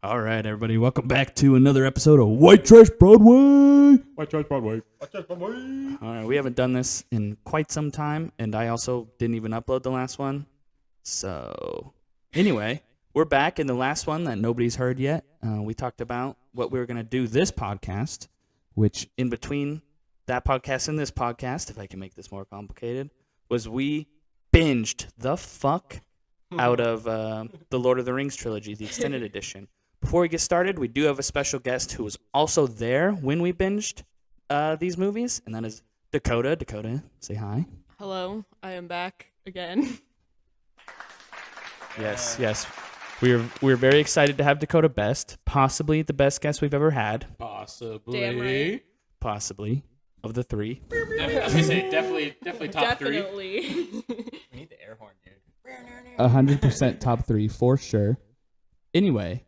All right, everybody, welcome back to another episode of White Trash Broadway. White Trash Broadway. White Trash Broadway. All right, we haven't done this in quite some time, and I also didn't even upload the last one. So, anyway, we're back in the last one that nobody's heard yet. We talked about what we were going to do this podcast, which in between that podcast and this podcast, if I can make this more complicated, was we binged the fuck out of the Lord of the Rings trilogy, the extended edition. Before we get started, we do have a special guest who was also there when we binged these movies, and that is Dakota. Dakota, say hi. Hello, I am back again. Yes. We're very excited to have Dakota best, possibly the best guest we've ever had. Possibly. Damn right. Possibly. Of the three. I was gonna say definitely top three. Definitely. We need the air horn, dude. 100% top three for sure. Anyway,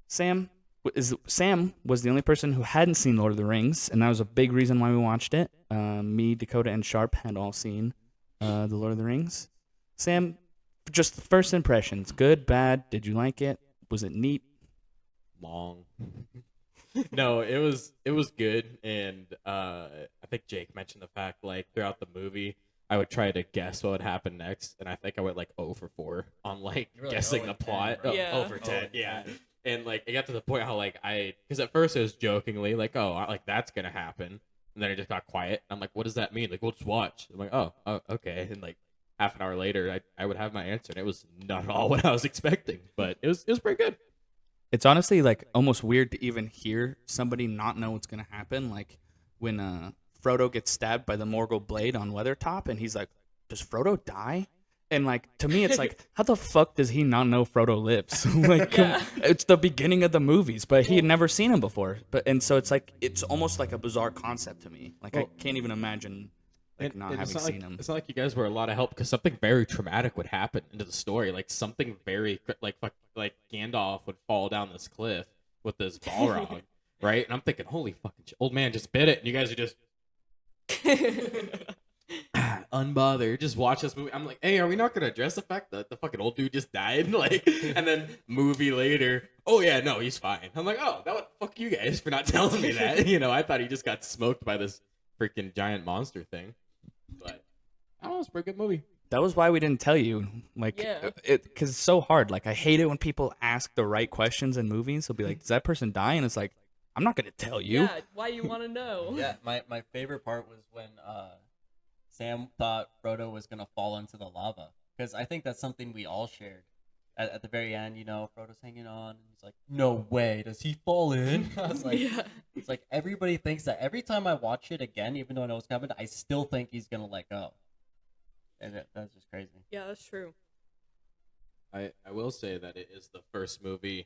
Sam was the only person who hadn't seen Lord of the Rings, and that was a big reason why we watched it. Me, Dakota, and Sharp had all seen the Lord of the Rings. Sam, just first impressions, good, bad, did you like it? Was it neat? Long. No, it was good, and I think Jake mentioned the fact like throughout the movie I would try to guess what would happen next, and I think I went like 0 for 4 on like You were like guessing 0 the for 10, plot. right? Yeah. 0 for 10, yeah. And like it got to the point how like because at first it was jokingly like, oh, like that's gonna happen, and then it just got quiet. I'm like, what does that mean? Like, we'll just watch. I'm like, oh, okay. And like half an hour later, I would have my answer, and it was not at all what I was expecting, but it was pretty good. It's honestly like almost weird to even hear somebody not know what's gonna happen. Like when Frodo gets stabbed by the Morgul blade on Weathertop, and he's like, "Does Frodo die?" And like to me, it's like, how the fuck does he not know Frodo lives? Like, it's the beginning of the movies, but he had never seen him before. And so it's like it's almost like a bizarre concept to me. Like I can't even imagine like not having seen him. It's not like you guys were a lot of help because something very traumatic would happen into the story. Like something very like Gandalf would fall down this cliff with this Balrog, right? And I'm thinking, holy fucking shit, old man just bit it, and you guys are just unbothered. Just watch this movie. I'm like, hey, are we not gonna address the fact that the fucking old dude just died? Like, and then movie later, oh yeah, no, he's fine. I'm like, oh, that would fuck you guys for not telling me that. You know, I thought he just got smoked by this freaking giant monster thing. But I don't know, it's a pretty good movie. That was why we didn't tell you, like, Yeah. because it's so hard. Like, I hate it when people ask the right questions in movies. They'll be like, "Does that person die?" And it's like, I'm not gonna tell you. Yeah, why you want to know? Yeah, my favorite part was when Sam thought Frodo was gonna fall into the lava, because I think that's something we all shared. At the very end, you know, Frodo's hanging on, and he's like, "No way, does he fall in?" I was like, Yeah. "It's like everybody thinks that." Every time I watch it again, even though I know what's coming, I still think he's gonna let go, and that's just crazy. Yeah, that's true. I will say that it is the first movie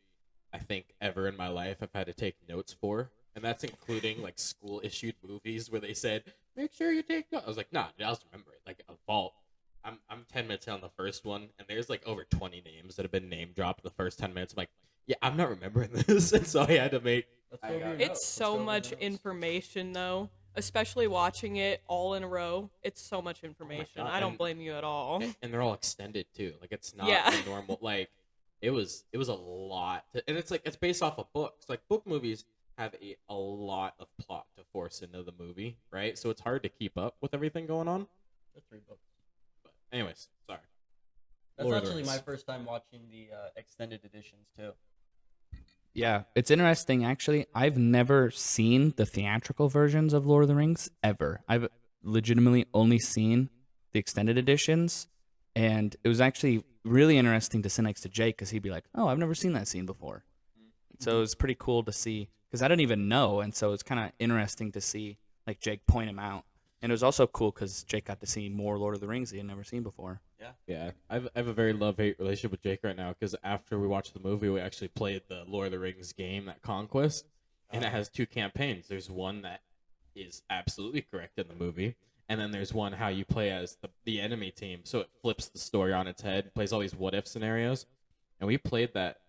I think ever in my life I've had to take notes for, and that's including like school issued movies where they said, "Make sure you take notes." I was like, "Nah, I'll just remember it." Like a vault. I'm 10 minutes in on the first one, and there's like over 20 names that have been name dropped in the first 10 minutes. I'm like, yeah, I'm not remembering this, and so I had to make. Let's go over your notes. It's Let's so go over your much notes. information, though. Especially watching it all in a row. It's so much information. God, I don't and- blame you at all. And they're all extended too. Like it's not Yeah. the normal. Like it was a lot, and it's like it's based off of books. Like book movies have a lot of plot to force into the movie, right? So it's hard to keep up with everything going on. The 3 books. But anyways, sorry. That's Lord of the actually my Rings. first time watching the extended editions too. Yeah, it's interesting. Actually, I've never seen the theatrical versions of Lord of the Rings ever. I've legitimately only seen the extended editions, and it was actually really interesting to sit next to Jake because he'd be like, "Oh, I've never seen that scene before." So it was pretty cool to see because I didn't even know, and so it's kind of interesting to see like Jake point him out. And it was also cool because Jake got to see more Lord of the Rings he had never seen before. Yeah, I have a very love-hate relationship with Jake right now because after we watched the movie, we actually played the Lord of the Rings game, that Conquest, and it has 2 campaigns. There's one that is absolutely correct in the movie, and then there's one how you play as the enemy team, so it flips the story on its head, plays all these what-if scenarios, and we played that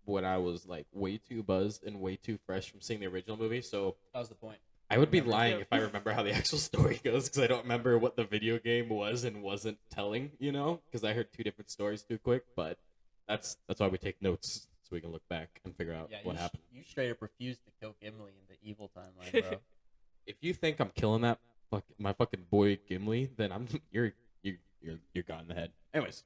when I was like way too buzzed and way too fresh from seeing the original movie, so That was the point. I would be Remember lying too. if I remember how the actual story goes because I don't remember what the video game was and wasn't telling, you know, because I heard 2 different stories too quick. But that's why we take notes so we can look back and figure out Yeah, what happened. You straight up refused to kill Gimli in the evil timeline, bro. If you think I'm killing that my fucking boy Gimli, then you're gone in the head. Anyways,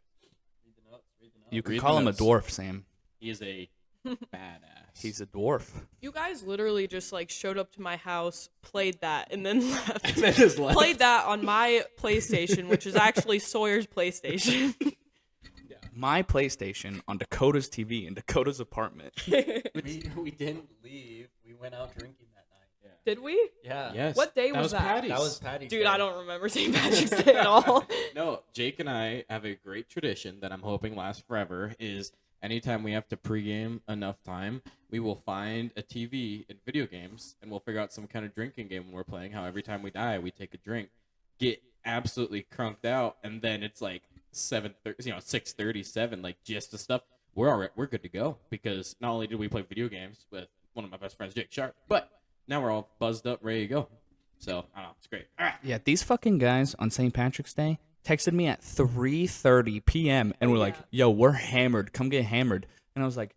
Read the notes. You can Read call the him a notes. dwarf, Sam. he is a badass. He's a dwarf. You guys literally just like showed up to my house, played that, and then left. and then just left. Played that on my PlayStation, which is actually Sawyer's PlayStation. My PlayStation on Dakota's TV in Dakota's apartment. We didn't leave. We went out drinking that night. Did we? Yeah. Yes. What day that was that? Patty's. That was Patty's Dude, Day. I don't remember St. Patrick's Day at all. No, Jake and I have a great tradition that I'm hoping lasts forever. Is anytime we have to pregame enough time, we will find a TV in video games, and we'll figure out some kind of drinking game when we're playing. How every time we die, we take a drink, get absolutely crunked out, and then it's like 6:37, like just the stuff. We're good to go because not only did we play video games with one of my best friends, Jake Sharp, but now we're all buzzed up, ready to go. So I don't know, it's great. All right. Yeah, these fucking guys on St. Patrick's Day texted me at 3:30 p.m. and were like, "Yo, we're hammered. Come get hammered." And I was like,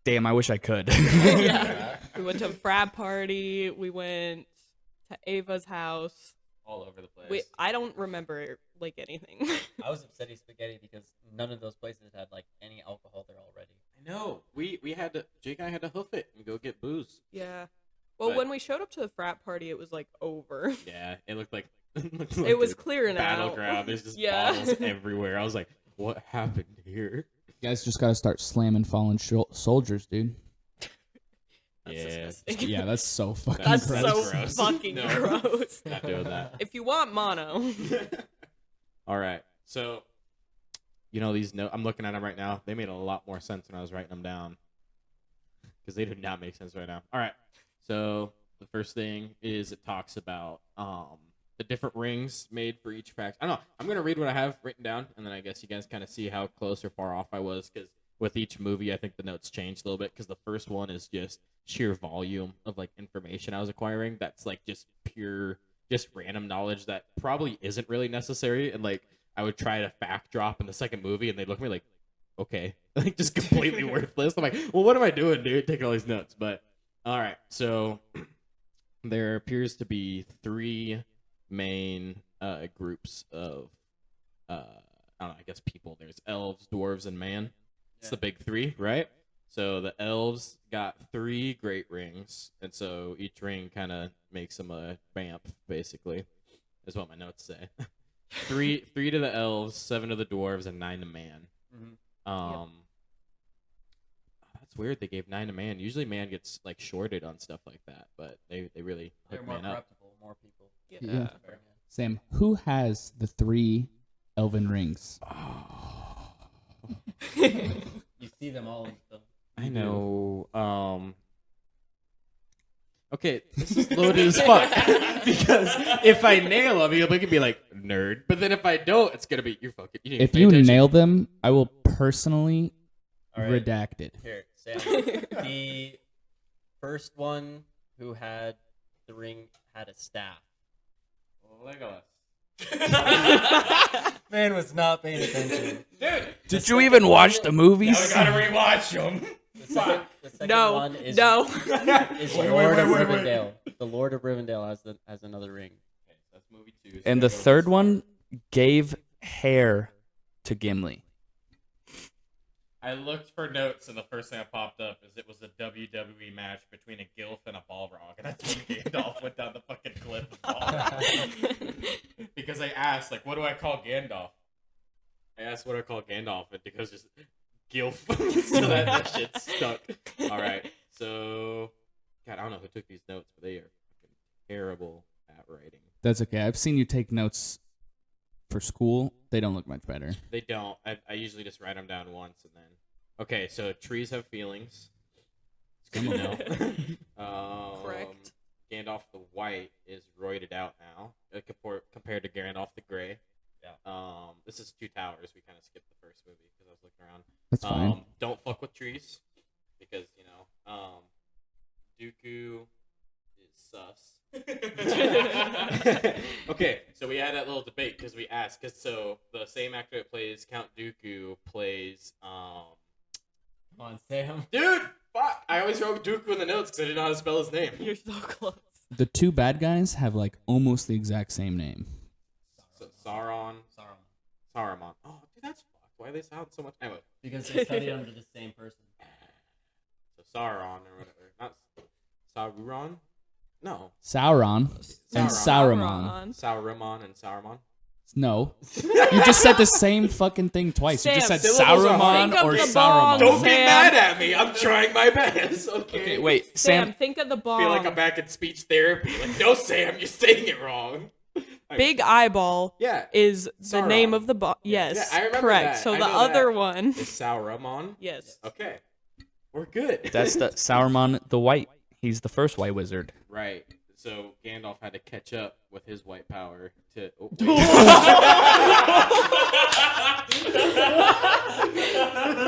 "Damn, I wish I could." Yeah. We went to a frat party. We went to Ava's house. All over the place. I don't remember like anything. I was upset at spaghetti because none of those places had like any alcohol there already. I know. We had to. Jake and I had to hoof it and go get booze. Yeah. Well, But- when we showed up to the frat party, it was like over. Yeah, it looked like It was clearing out. battleground. There's just Yeah. bottles everywhere. I was like, what happened here? You guys just gotta start slamming fallen soldiers, dude. That's Yeah. disgusting. Yeah, that's so fucking That's gross. so gross. fucking No. gross. Not doing that. If you want mono. All right. So, you know, these notes, I'm looking at them right now. They made a lot more sense when I was writing them down because they do not make sense right now. All right. So, the first thing is it talks about the different rings made for each faction. I don't know. I'm going to read what I have written down, and then I guess you guys kind of see how close or far off I was because with each movie, I think the notes changed a little bit because the first one is just sheer volume of like information I was acquiring. That's like just pure, just random knowledge that probably isn't really necessary. And like I would try to fact drop in the second movie, and they'd look at me like, okay, like just completely worthless. I'm like, well, what am I doing, dude? Taking all these notes. But all right, so there appears to be three main groups of I don't know, I guess people. There's elves, dwarves, and man. It's the big three, right? So the elves got 3 great rings, and so each ring kind of makes them a vamp, basically, is what my notes say. three to the elves, 7 to the dwarves, and 9 to man. Mm-hmm. That's weird. They gave 9 to man. Usually man gets like shorted on stuff like that, but they really They're hook more man up. corruptible, more people. Yeah. Sam, who has the 3 elven rings? You see them all in film. I know. Okay, this is loaded as fuck. Because if I nail them, you'll be like nerd. But then if I don't, it's gonna be you're fucking. You If you nail them, I will personally All right. redact it. Here, Sam. The first one who had the ring had a staff. Legolas. Man was not paying attention. Dude, Did you even watch the movies? rewatch them. The second No. one is No. is Lord of Rivendell. The Lord of Rivendell has another ring. Okay, so that's movie 2. And the third one gave hair to Gimli. I looked for notes, and the first thing that popped up is it was a WWE match between a Gilf and a Balrog, and that's when Gandalf went down the fucking cliff of Balrog. Because I asked, like, what do I call Gandalf? I asked what do I call Gandalf, and Dakota just Gilf. So that shit stuck. All right, so God, I don't know who took these notes, but they are fucking terrible at writing. That's okay. I've seen you take notes for school. They don't look much better. They don't. I usually just write them down once and then. Okay, so trees have feelings. It's good to know. Correct. Gandalf the White is roided out now, compared to Gandalf the Gray. Yeah. This is Two Towers. We kind of skipped the first movie because I was looking around. That's fine. Don't fuck with trees because Dooku is sus. Okay, so we had that little debate because we asked, so the same actor that plays Count Dooku plays Come on, Sam. Dude, fuck! I always wrote Dooku in the notes because I didn't know how to spell his name. You're so close. The two bad guys have like almost the exact same name. Saruman. Oh, dude, that's fucked. Why do they sound so much? Anyway. Because they studied under the same person. So Sauron or whatever. Not Sauron? No. Sauron and Saruman. Sauron and Saruman. No. You just said the same fucking thing twice. You just Sam, said syllables are hard. Saruman Think of or the Saruman. bong. Don't get Sam. mad at me. I'm trying my best. Okay. Okay, wait. Sam, Sam, think of the I bong. feel like I'm back in speech therapy. Like, no, Sam, you're saying it wrong. Big eyeball Yeah. is the Sauron. name of the bong. Yes, Yeah, I remember correct. that. So I the know other that. one. Is Sauron? Yes. Okay. We're good. that's the Saruman the White. He's the first white wizard. Right. So Gandalf had to catch up with his white power to. Oh,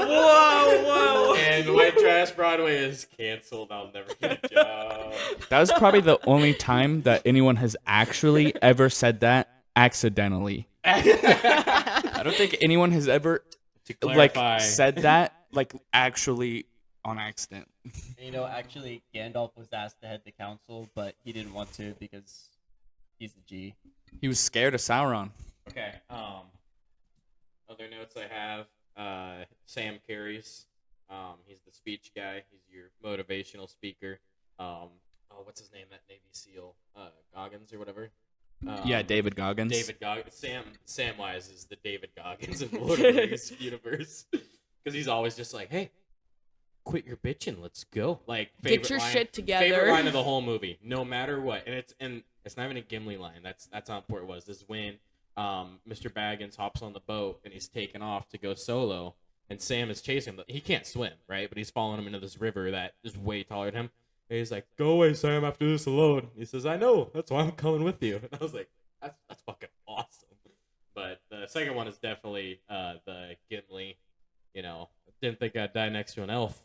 Whoa. and White Trash Broadway is canceled. I'll never get a job. That was probably the only time that anyone has actually ever said that accidentally. I don't think anyone has ever To clarify, said that actually on accident. Actually, Gandalf was asked to head the council, but he didn't want to because he's the G. He was scared of Sauron. Okay. Other notes I have. Sam carries. He's the speech guy. He's your motivational speaker. What's his name? That Navy SEAL, Goggins or whatever. Yeah, David Goggins. David Goggins. Samwise is the David Goggins in the Lord of the Rings universe because he's always just like, "Hey, quit your bitching, let's go." Like, Get your line, shit together. Favorite line of the whole movie, no matter what, and it's not even a Gimli line. That's how important it was. This is when Mr. Baggins hops on the boat and he's taking off to go solo, and Sam is chasing him. He can't swim, right? But he's following him into this river that is way taller than him. And he's like, "Go away, Sam, after this alone." He says, "I know. That's why I'm coming with you." And I was like, that's fucking awesome. But the second one is definitely the Gimli. Didn't think I'd die next to an elf.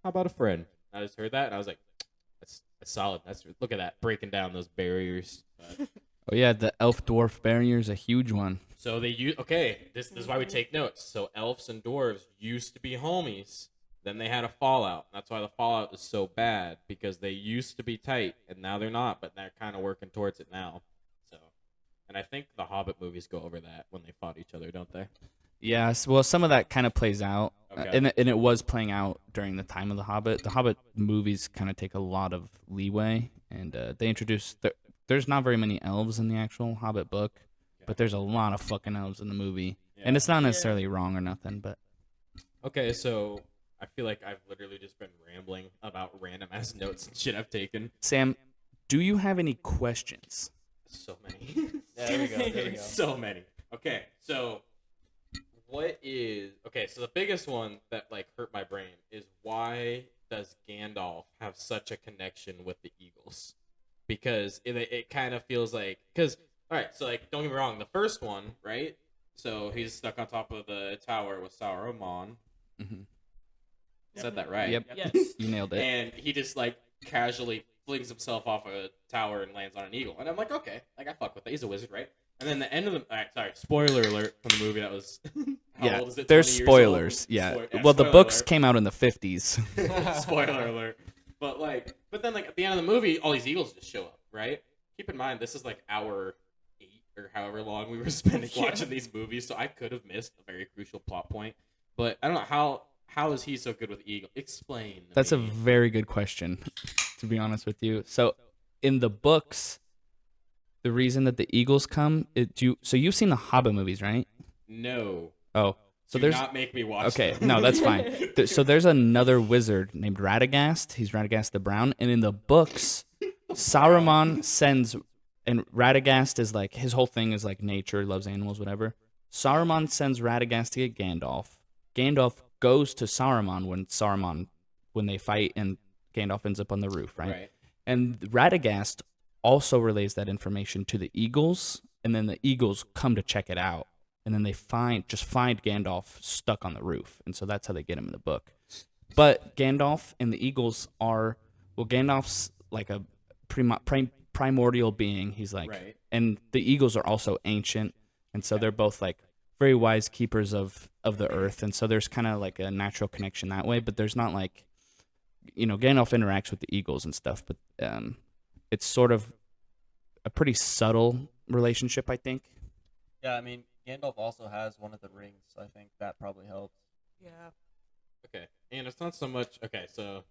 How about a friend? I just heard that, and I was like, that's solid. Look at that, breaking down those barriers. Oh yeah, the elf dwarf barrier is a huge one. So they use This is why we take notes. So elves and dwarves used to be homies. Then they had a fallout. That's why the fallout is so bad, because they used to be tight and now they're not. But they're kind of working towards it now. So, and I think the Hobbit movies go over that when they fought each other, don't they? Yes, well, some of that kind of plays out, Okay. and it was playing out during the time of the Hobbit. The Hobbit movies kind of take a lot of leeway, and they introduce. There's not very many elves in the actual Hobbit book, but there's a lot of fucking elves in the movie, and it's not necessarily wrong or nothing. But Okay, so I feel like I've literally just been rambling about random ass notes and shit I've taken. Sam, do you have any questions? So many. There we go. So many. Okay, so so the biggest one that hurt my brain is, why does Gandalf have such a connection with the Eagles? Because it kind of feels like, all right, so don't get me wrong, the first one, right? So he's stuck on top of the tower with Saruman. Mm-hmm. Said that right? Yep. Yes. You nailed it. And he just casually flings himself off a tower and lands on an eagle. And I'm like, okay, I fuck with that. He's a wizard, right? And then the end of the spoiler alert from the movie that was how old is it? There's 20 years spoilers. old? Yeah. Spoiler Well, the books alert. came out in the 50s. Spoiler alert. But then at the end of the movie, all these eagles just show up, right? Keep in mind, this is hour 8 or however long we were spending watching these movies, so I could have missed a very crucial plot point. But I don't know how is he so good with eagle? Explain. That's a me. very good question, to be honest with you. So, in the books, the reason that the eagles come, so you've seen the Hobbit movies, right? No. Oh, so Do there's not make me watch. okay. them. No, that's fine. So there's another wizard named Radagast. He's Radagast the Brown, and in the books, Saruman sends, and Radagast is his whole thing is nature, loves animals, whatever. Saruman sends Radagast to get Gandalf. Gandalf goes to Saruman when they fight, and Gandalf ends up on the roof, right? And Radagast also relays that information to the Eagles, and then the Eagles come to check it out, and then they find Gandalf stuck on the roof, and so that's how they get him in the book. But Gandalf and the Eagles Gandalf's a primordial being. He's Right. and the Eagles are also ancient, and so they're both very wise keepers of the earth, and so there's kind of like a natural connection that way. But there's not like, Gandalf interacts with the eagles and stuff, but it's sort of a pretty subtle relationship, I think. Yeah, I mean, Gandalf also has one of the rings, so I think that probably helps. Yeah. Okay, and it's not so much. Okay, so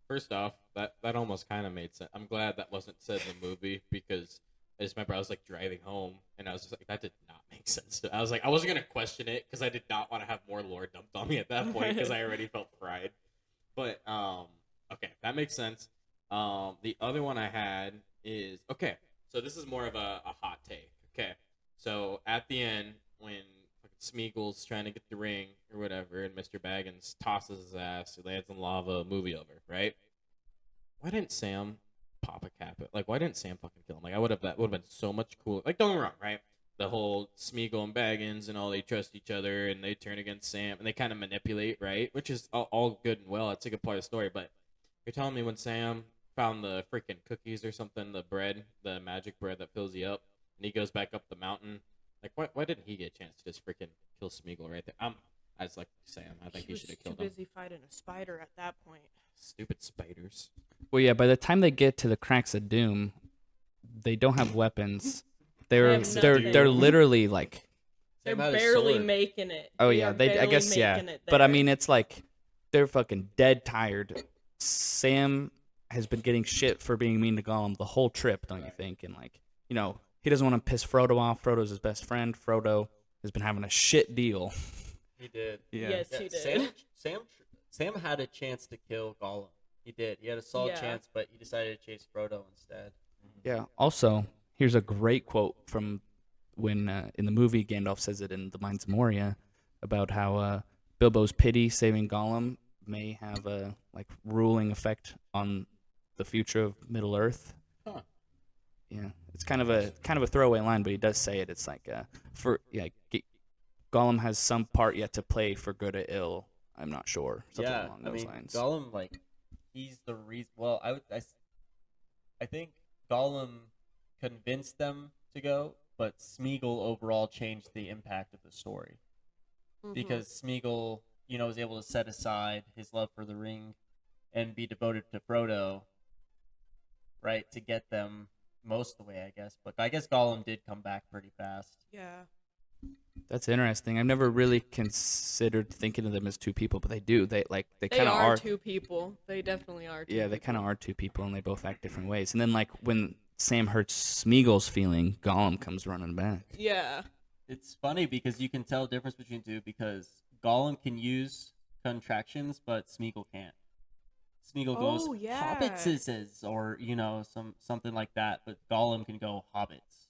first off, that almost kind of made sense. I'm glad that wasn't said in the movie because I just remember I was like driving home and I was just like, that did not make sense. I was like, I wasn't gonna question it because I did not want to have more lore dumped on me at that point because I already felt fried. But okay, that makes sense. The other one I had is okay. So this is more of a hot take. Okay, so at the end when Smeagol's trying to get the ring or whatever, and Mr. Baggins tosses his ass, he lands in lava, movie over, right? Why didn't Sam pop a cap? Like, why didn't Sam fucking kill him? Like, that would have been so much cooler. Like, don't get me wrong, right? The whole Smeagol and Baggins and all, they trust each other and they turn against Sam and they kind of manipulate, right? Which is all good and well. It's a good part of the story, but you're telling me when Sam found the freaking cookies or something, the bread, the magic bread that fills you up, and he goes back up the mountain, like, why didn't he get a chance to just freaking kill Smeagol right there? I just like Sam. I think he should have killed him. He was too busy fighting a spider at that point. Stupid spiders. Well, yeah. By the time they get to the cracks of doom, they don't have weapons. They're have they're nothing. they're literally like, They're Sam had a barely sword. making it. oh They yeah, are they I barely guess yeah. making it But I there. mean, it's like they're fucking dead tired. Sam has been getting shit for being mean to Gollum the whole trip, don't you think? And like, he doesn't want to piss Frodo off. Frodo's his best friend. Frodo has been having a shit deal. He did. Yes, Yeah, he did. Sam had a chance to kill Gollum. He did. He had a solid Yeah. chance, but he decided to chase Frodo instead. Yeah. Also, here's a great quote from when in the movie Gandalf says it in The Mines of Moria about how Bilbo's pity saving Gollum may have a ruling effect on the future of Middle Earth. Huh. Yeah, it's kind of a throwaway line, but he does say it. It's like Gollum has some part yet to play for good or ill. I'm not sure. Something Yeah, along I those mean, lines. Gollum, he's the reason. Well, I think Gollum convinced them to go, but Smeagol overall changed the impact of the story because Smeagol, was able to set aside his love for the ring and be devoted to Frodo, right, to get them most of the way, I guess. But I guess Gollum did come back pretty fast. Yeah. That's interesting. I've never really considered thinking of them as two people, but they do. They They kind of are two people. They definitely are two Yeah, they people. kind of are two people, and they both act different ways. And then, when Sam hurts Smeagol's feeling, Gollum comes running back. Yeah. It's funny because you can tell the difference between two because Gollum can use contractions, but Smeagol can't. Smeagol Oh, goes yeah. hobbitses or something like that, but Gollum can go hobbits.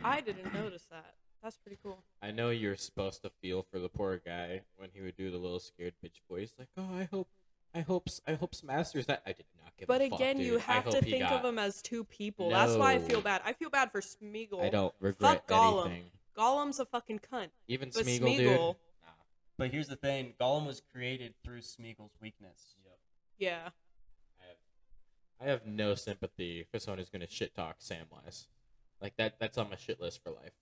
I didn't notice that. That's pretty cool. I know you're supposed to feel for the poor guy when he would do the little scared bitch voice, like, "Oh, I hope Smaster's that." I did not give But a fuck, again, dude. you I have hope to he think got- of them as two people. That's why I feel No. bad. I feel bad for Smeagol. I don't regret Fuck Gollum. anything. Gollum's a fucking cunt. Even But Smeagol, dude. Smeagol, Nah. But here's the thing: Gollum was created through Smeagol's weakness. yeah. I have no sympathy for someone who's gonna shit talk Samwise. Like that's on my shit list for life.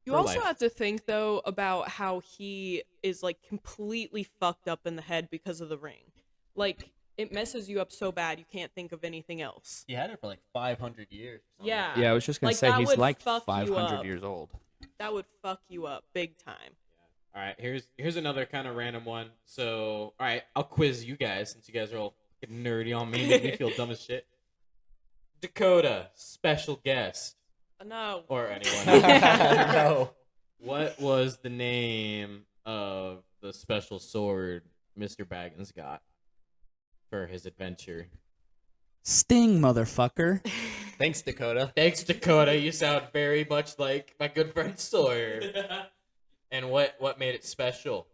You For also life. have to think though about how he is completely fucked up in the head because of the ring. It messes you up so bad you can't think of anything else. He had it for 500 years. or something. Yeah. Yeah, I was just gonna say that he's would like fuck you 500 up. years old. That would fuck you up big time. All right, here's another kind of random one. So, all right, I'll quiz you guys since you guys are all fucking nerdy on me, make me feel dumb as shit. Dakota, special guest, No. or anyone. No. What was the name of the special sword Mr. Baggins got for his adventure? Sting, motherfucker. Thanks, Dakota. Thanks, Dakota. You sound very much like my good friend Sawyer. And what made it special?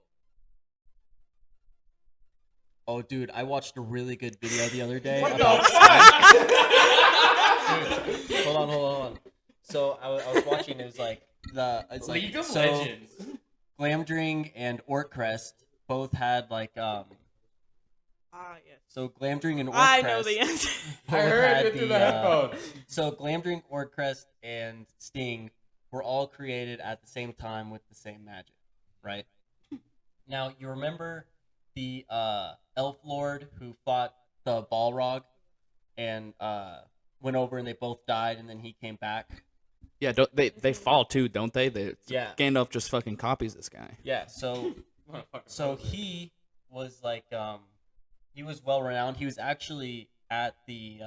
Oh, dude, I watched a really good video the other day. What about the Dude, hold on. So I was watching. It was it's League of so Legends. Glamdring and Orcrest both had Ah, yes. So Glamdring and Orcrest. I know the answer. I heard had it through the headphones. So Glamdring, Orcrest, and Sting were all created at the same time with the same magic, right? Now, you remember the elf lord who fought the Balrog and went over and they both died and then he came back? Yeah, they fall too, don't they? Yeah. Gandalf just fucking copies this guy. Yeah, so he was like he was well renowned. He was actually at the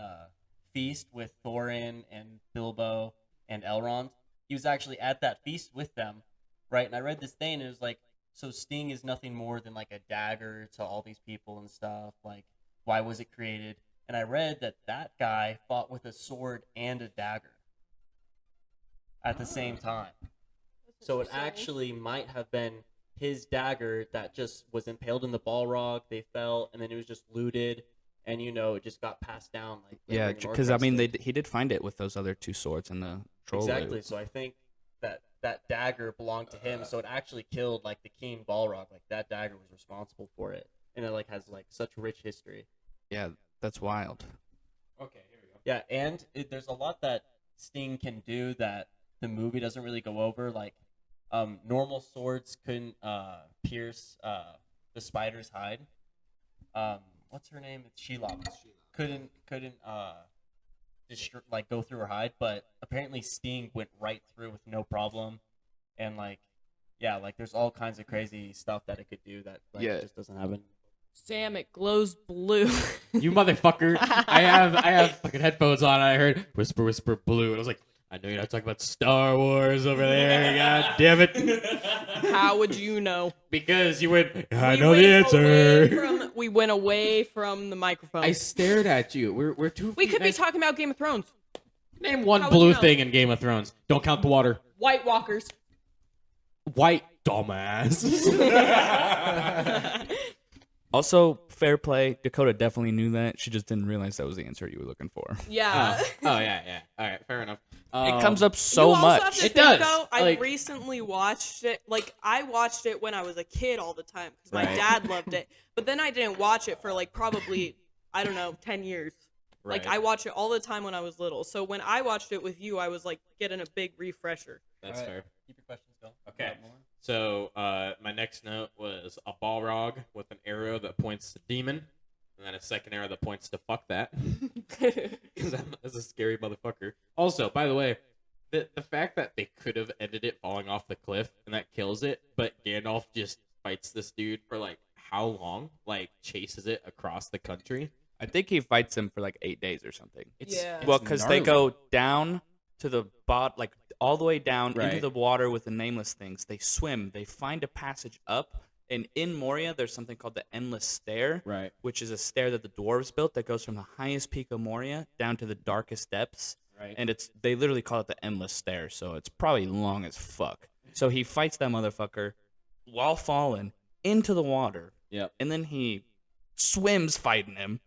feast with Thorin and Bilbo and Elrond. He was actually at that feast with them, right? And I read this thing and it was like, so Sting is nothing more than like a dagger to all these people and stuff. Like, why was it created? And I read that that guy fought with a sword and a dagger at the same time. So it actually might have been his dagger that just was impaled in the Balrog. They fell, and then it was just looted, and it just got passed down. Like Yeah, because I mean, he did find it with those other two swords in the troll. Exactly. loot. So I think that dagger belonged to him. So it actually killed like the King Balrog. Like that dagger was responsible for it, and it like has like such rich history. Yeah, that's wild. Okay, here we go. Yeah, and there's a lot that Sting can do that the movie doesn't really go over. Like, normal swords couldn't pierce the spider's hide. What's her name? It's Shelob. Couldn't like go through her hide, but apparently Sting went right through with no problem. And like, yeah, like there's all kinds of crazy stuff that it could do that like just doesn't happen. Sam, it glows blue. You motherfucker! I have fucking headphones on. And I heard whisper, whisper, blue, and I was like, I know you're not talking about Star Wars over there. God damn it! How would you know? Because you went. I know the answer. We went away from the microphone. I stared at you. We're too. We could be talking about Game of Thrones. Name one How would blue you know? thing in Game of Thrones. Don't count the water. White Walkers. White dumbass. Also, fair play. Dakota definitely knew that. She just didn't realize that was the answer you were looking for. Yeah. Oh yeah. All right, fair enough. It comes up You so also have much. to It think, does. Though, I Like- recently watched it. Like, I watched it when I was a kid all the time because my Right. dad loved it. But then I didn't watch it for like probably, I don't know, 10 years. Like, Right. I watched it all the time when I was little. So when I watched it with you, I was like getting a big refresher. That's All right. fair. Keep your questions going. Okay. Got more? So my next note was a Balrog with an arrow that points to demon, and then a second arrow that points to fuck that, because that's a scary motherfucker. Also, by the way, the fact that they could have ended it falling off the cliff and that kills it, but Gandalf just fights this dude for like how long? Like chases it across the country. I think he fights him for like 8 days or something. Yeah. Well, because they gnarly. go down to the like all the way down into Right. the water with the nameless things. They swim. They find a passage up, and in Moria, there's something called the Endless Stair, Right. which is a stair that the dwarves built that goes from the highest peak of Moria down to the darkest depths. Right. And they literally call it the Endless Stair, so it's probably long as fuck. So he fights that motherfucker while falling into the water, Yep. and then he swims fighting him,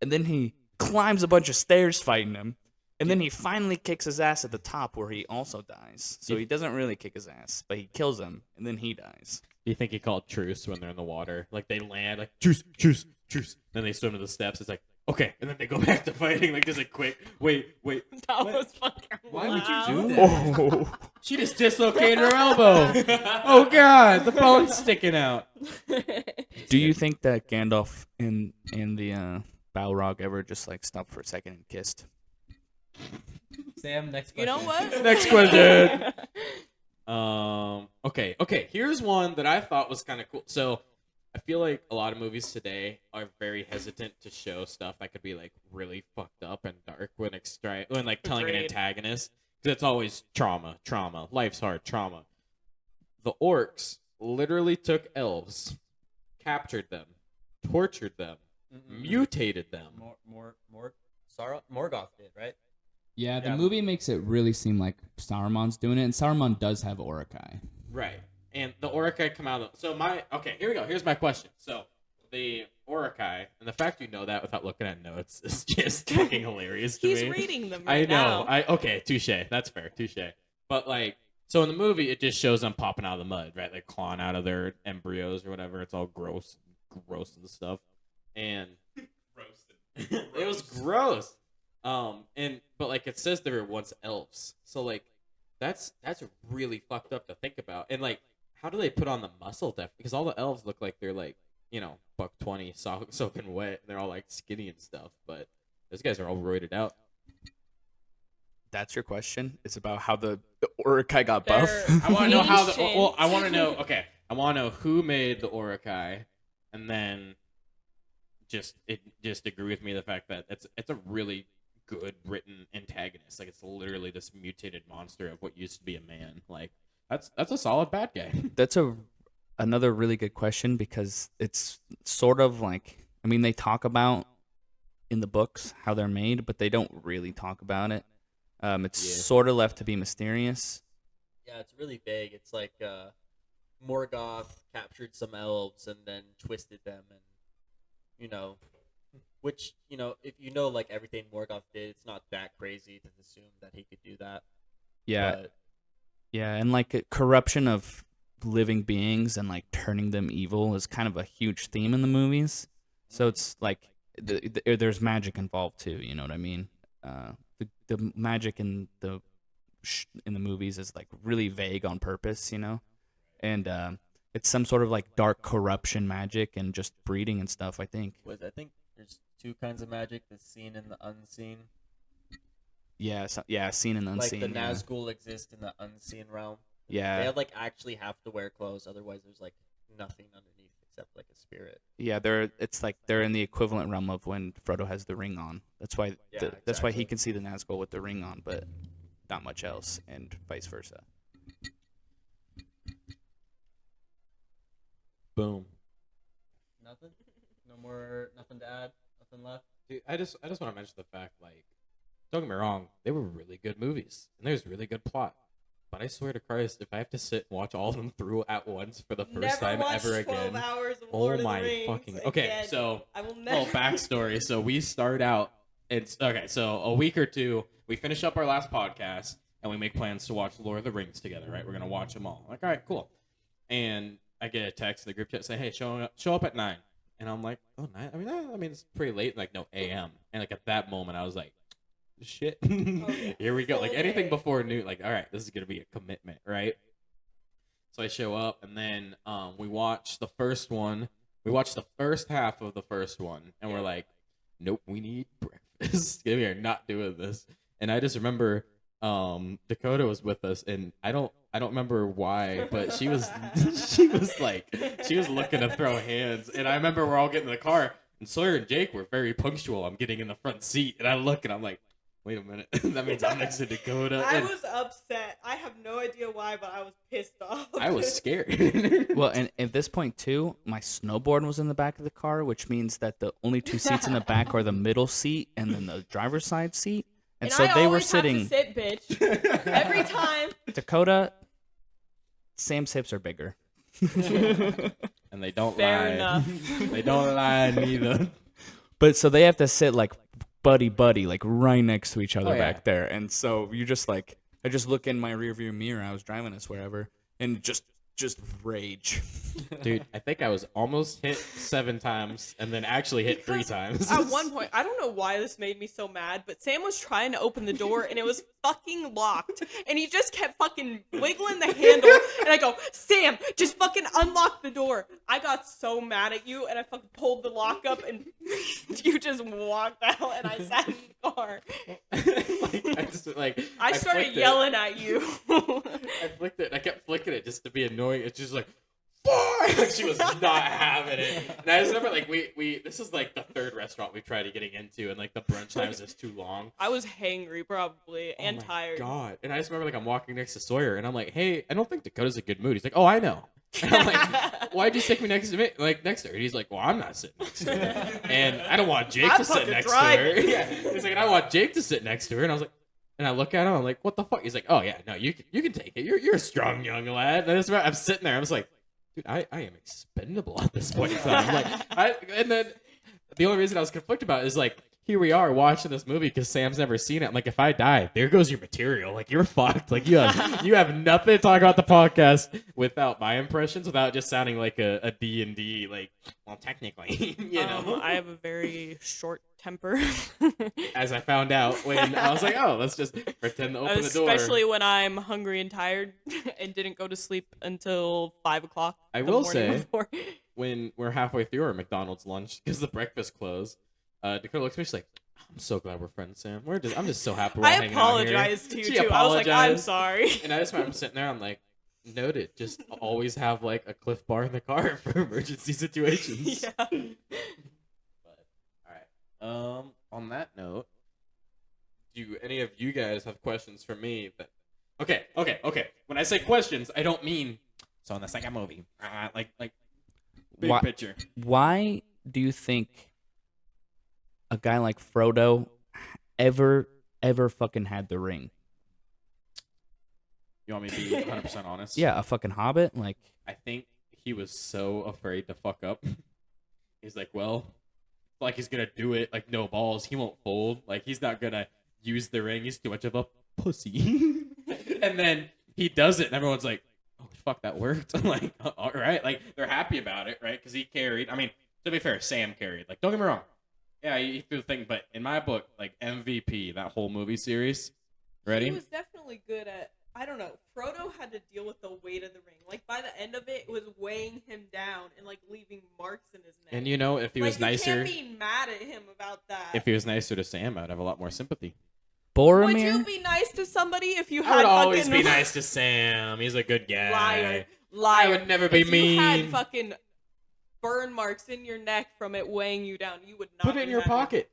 and then he climbs a bunch of stairs fighting him, and then he finally kicks his ass at the top where he also dies. So he doesn't really kick his ass, but he kills him, and then he dies. Do you think he called truce when they're in the water? Like they land, like truce, truce, truce. Then they swim to the steps. It's like okay, and then they go back to fighting. Like just a quick wait. That was fucking Why would loud. you do that? Oh, She just dislocated her elbow. Oh god, the bone's sticking out. do you think that Gandalf and the Balrog ever just like stopped for a second and kissed? Sam, next question. You know what? Next question. Okay. Here's one that I thought was kind of cool. So, I feel like a lot of movies today are very hesitant to show stuff that could be like really fucked up and dark when like telling an Agreed. antagonist, because it's always trauma, life's hard, trauma. The orcs literally took elves, captured them, tortured them, mutated them. Morgoth did, right? Yeah, the Yeah. movie makes it really seem like Saruman's doing it, and Saruman does have Orokai. Right. And the Orokai come out of... So here we go. Here's my question. So, the Orokai, and the fact you know that without looking at notes is just fucking hilarious to He's me. reading them I right know. now. Okay, touche. That's fair. Touche. But, like... So, in the movie, it just shows them popping out of the mud, right? Like, clawing out of their embryos or whatever. It's all gross and stuff. And... Roasted. It was gross. But like it says they were once elves, so like That's really fucked up to think about. And like, how do they put on the muscle depth? Because all the elves look like they're like, $120 soaking wet. And they're all like skinny and stuff. But those guys are all roided out. That's your question? It's about how the Urukai got buff? They're- I want to know how the. Ancient. Well, I want to know. Okay, I want to know who made the Urukai, and then just agree with me the fact that it's a really good written antagonist. Like, it's literally this mutated monster of what used to be a man. Like, that's a solid bad guy. That's another really good question, because it's sort of like, I mean, they talk about in the books how they're made, but they don't really talk about it. It's Yeah. sort of left to be mysterious. Yeah, it's really vague. It's like Morgoth captured some elves and then twisted them, and which if like everything Morgoth did, it's not that crazy to assume that he could do that. Yeah, But, yeah, and like corruption of living beings and like turning them evil is kind of a huge theme in the movies. So it's like there's magic involved too. You know what I mean? The magic in the movies is like really vague on purpose, and it's some sort of like dark corruption magic and just breeding and stuff. I think. I think there's two kinds of magic: the seen and the unseen. Yeah, seen and unseen. Like the yeah. Nazgul exist in the unseen realm. Yeah. They like actually have to wear clothes, otherwise there's like nothing underneath except like a spirit. Yeah, it's like they're in the equivalent realm of when Frodo has the ring on. That's why that's why he exactly. can see the Nazgul with the ring on, but not much else, and vice versa. Boom. Nothing? No more, nothing to add? Nothing left? Dude, I just want to mention the fact, like, don't get me wrong, they were really good movies, and there's really good plot. But I swear to Christ, if I have to sit and watch all of them through at once for the first Never time watched ever 12 again. hours of Oh Lord of my the Rings fucking. Okay, again. so I will little never. backstory. So we start out. It's okay. So a week or two, we finish up our last podcast, and we make plans to watch Lord of the Rings together. Right, we're gonna watch them all. I'm like, all right, cool. And I get a text in the group chat saying, "Hey, show up at 9." And I'm like, "Oh, 9? I mean, it's pretty late. Like, no, a.m." And like at that moment, I was like, "Shit, yeah. here we go." Like Full anything day. before noon, like, all right, this is gonna be a commitment, right? So I show up, and then we watch the first one. We watch the first half of the first one, and we're like, "Nope, we need breakfast. We are not doing this." And I just remember Dakota was with us, and I don't remember why, but she was she was looking to throw hands. And I remember we're all getting in the car, and Sawyer and Jake were very punctual. I'm getting in the front seat, and I look, and I'm like, wait a minute, that means I'm next to Dakota. I And was upset. I have no idea why, but I was pissed off. I was scared. Well, and at this point too, my snowboard was in the back of the car, which means that the only two seats in the back are the middle seat and then the driver's side seat. And so I they were always have sitting. to sit, bitch. Every time. Dakota, Sam's hips are bigger. And they don't Fair lie. enough. They don't lie neither. But so they have to sit like buddy, like right next to each other Oh, yeah. back there. And so you just like, I just look in my rearview mirror. I was driving us wherever, and just rage. Dude, I think I was almost hit 7 times and then actually hit 3 Because times. At one point, I don't know why this made me so mad, but Sam was trying to open the door and it was fucking locked. And he just kept fucking wiggling the handle. And I go, "Sam, just fucking unlock the door." I got so mad at you and I fucking pulled the lock up and you just walked out and I sat in the car. I started flicked yelling at you. I flicked it. I kept flicking it just to be annoying. It's just like, fuck! Like, she was not having it. And I just remember, like, we this is like the 3rd restaurant we've tried getting into, and like the brunch time is just too long. I was hangry probably and Oh my tired. God. And I just remember, like, I'm walking next to Sawyer, and I'm like, "Hey, I don't think Dakota's in a good mood." He's like, "Oh, I know." And I'm like, "Why'd you stick me next to me, like next to her?" And he's like, "Well, I'm not sitting next to her, and I don't want Jake I'm to sit fucking next driving. to her." Yeah. He's like, "And I want Jake to sit next to her," and I was like. And I look at him, I'm like, "What the fuck?" He's like, "Oh yeah, no, you can take it. You're a strong young lad." And I'm sitting there, I was like, "Dude, I am expendable at this point in time." And then the only reason I was conflicted about it is like here we are watching this movie because Sam's never seen it. I'm like, if I die, there goes your material. Like, you're fucked. Like, you have nothing to talk about the podcast without my impressions, without just sounding like a D&D, like, well, technically, you know. I have a very short temper. As I found out when I was like, oh, let's just pretend to open the door. Especially when I'm hungry and tired and didn't go to sleep until 5 o'clock. I the will morning say, before. when we're halfway through our McDonald's lunch because the breakfast closed, Dakota looks at me, she's like, I'm so glad we're friends, Sam. I'm just so happy we're I hanging out here. apologized to you, She too. I was like, I'm apologized. sorry. And I just remember sitting there, I'm like, noted. Just always have like a Cliff Bar in the car for emergency situations. Yeah. But, all right. On that note, do any of you guys have questions for me? That okay. When I say questions, I don't mean so in the second movie, like big Why- picture. Why do you think a guy like Frodo ever fucking had the ring? You want me to be 100% honest? Yeah, a fucking hobbit? Like, I think he was so afraid to fuck up. He's like, well, like he's gonna do it, like no balls. He won't fold. Like he's not gonna use the ring. He's too much of a pussy. And then he does it, and everyone's like, oh fuck, that worked. I'm like, all right. Like they're happy about it, right? Because he carried. I mean, to be fair, Sam carried. Like, don't get me wrong. Yeah, he threw the thing, but in my book, like MVP, that whole movie series. Ready? He was definitely good at, I don't know, Frodo had to deal with the weight of the ring. Like, by the end of it, it was weighing him down and, like, leaving marks in his neck. And you know, if he was nicer, you can't be mad at him about that. if he was nicer to Sam, I'd have a lot more sympathy. Boromir? Would you be nice to somebody if you had I would always fucking... be nice to Sam. He's a good guy. Liar. I would never be if mean. you had fucking burn marks in your neck from it weighing you down, you would not Put it in be your happy. pocket.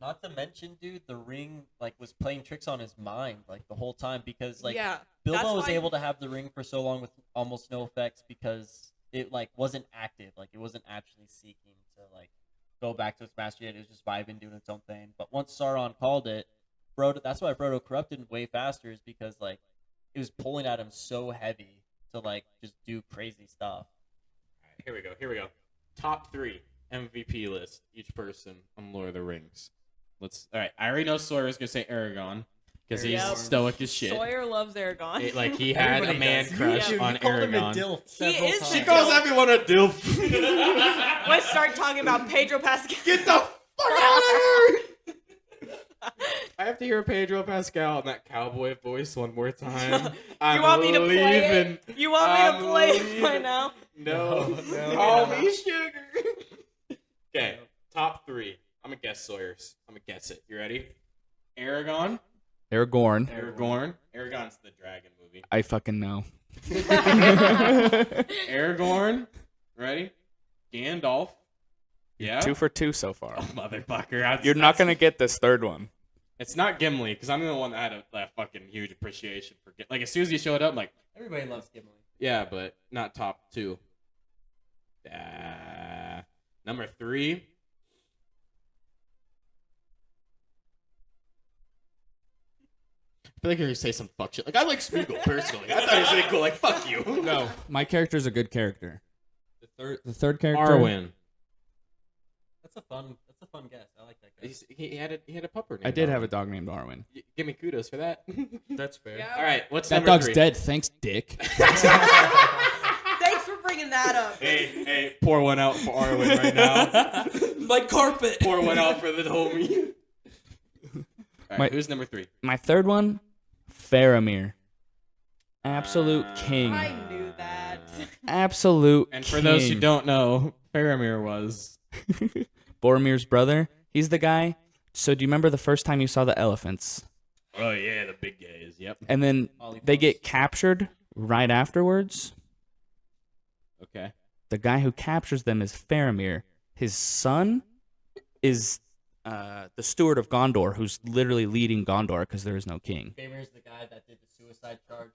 Not to mention, dude, the ring like was playing tricks on his mind like the whole time because like yeah, Bilbo that's was why- able to have the ring for so long with almost no effects because it like wasn't active, like it wasn't actually seeking to like go back to its master yet. It was just vibing, doing its own thing. But once Sauron called it, Frodo, that's why Frodo corrupted way faster, is because like it was pulling at him so heavy to like just do crazy stuff. Here we go. Top 3 MVP list, each person on Lord of the Rings. All right, I already know Sawyer's gonna say Aragon because he's Yep. stoic as shit. Sawyer loves Aragon. Like he had Everybody a man does. crush Yeah, on He called him a Aragon. dilf He several is times. the She calls dilf. everyone a dilf. Let's start talking about Pedro Pascal. Get the fuck out of here! I have to hear Pedro Pascal in that cowboy voice one more time. I'm You want me to play leaving. it? You want me I'm to play it leaving. right now? No, No. call me sugar. Okay, top 3. I'm gonna guess Sawyer's. I'm gonna guess it. You ready? Aragon. Aragorn. Aragon's the dragon movie. I fucking know. Aragorn. Ready? Gandalf. Yeah. 2 for 2 so far. Oh, motherfucker. That's- You're not that's- gonna get this third one. It's not Gimli, because I'm the one that had that fucking huge appreciation for Gimli. Like, as soon as he showed up, I'm like, Everybody loves Gimli. yeah, but not top 2. Number 3. I feel like you're gonna say some fuck shit. Like, I like Smeagol personally. I thought he was really cool. Like, fuck you. No, my character's a good character. The third character. Arwen. That's a fun guess. I like that guess. He had a pupper. I named did have Arwen. a dog named Arwen. Give me kudos for that. That's fair. Yeah. All right, what's That number dog's 3? dead. Thanks, Dick. Thanks for bringing that up. Hey, pour one out for Arwen right now. My carpet. Pour one out for the homie. All right, My- who's number 3? My third one, Faramir. Absolute king. I knew that. Absolute And for those who king. don't know, Faramir was Boromir's brother. He's the guy. So do you remember the first time you saw the elephants? oh yeah, the big guys. Yep. And then they get captured right afterwards. Okay. The guy who captures them is Faramir. His son is the steward of Gondor, who's literally leading Gondor because there is no king. Famir's the guy that did the suicide charge.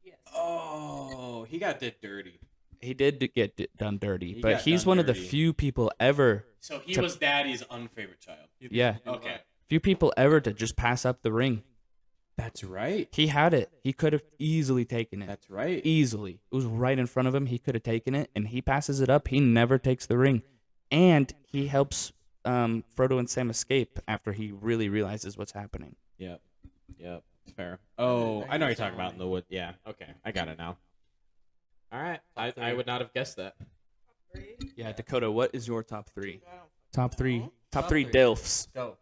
Yes. Oh, he got did dirty. He did get done dirty, He but got he's done one of the dirty. few people ever. So he To- was Daddy's unfavorite child. Yeah, Okay. few people ever to just pass up the ring. That's right. He had it. He could have easily taken it. That's right. Easily. It was right in front of him. He could have taken it, and he passes it up. He never takes the ring. And he helps Frodo and Sam escape after he really realizes what's happening. Yep. It's fair. Oh, I know what you're talking about in the wood. Yeah. Okay, I got it now. All right. I would not have guessed that. Yeah, Dakota, what is your top three? I don't Top three. know. Top Top three three. DILFs. Go.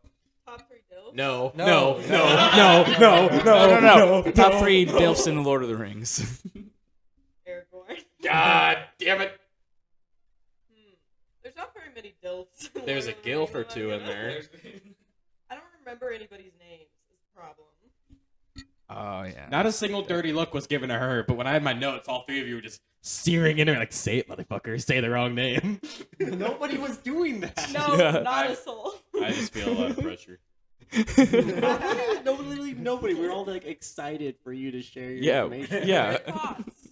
Top 3 dills. No. No. No. Top three DILFs in the Lord of the Rings. Aragorn. God damn it. There's not very many dilfs. in There's a Lord of the gilf or Rings, two in you know? there. I don't remember anybody's names. Is the problem. Oh yeah. Not a single dirty look was given to her, but when I had my notes, all three of you were just searing in her like, say it, motherfucker, say the wrong name. Nobody was doing that. No, Yeah. not a soul. I just feel a lot of pressure. Nobody. We're all like excited for you to share your Yeah, information. yeah. Your thoughts.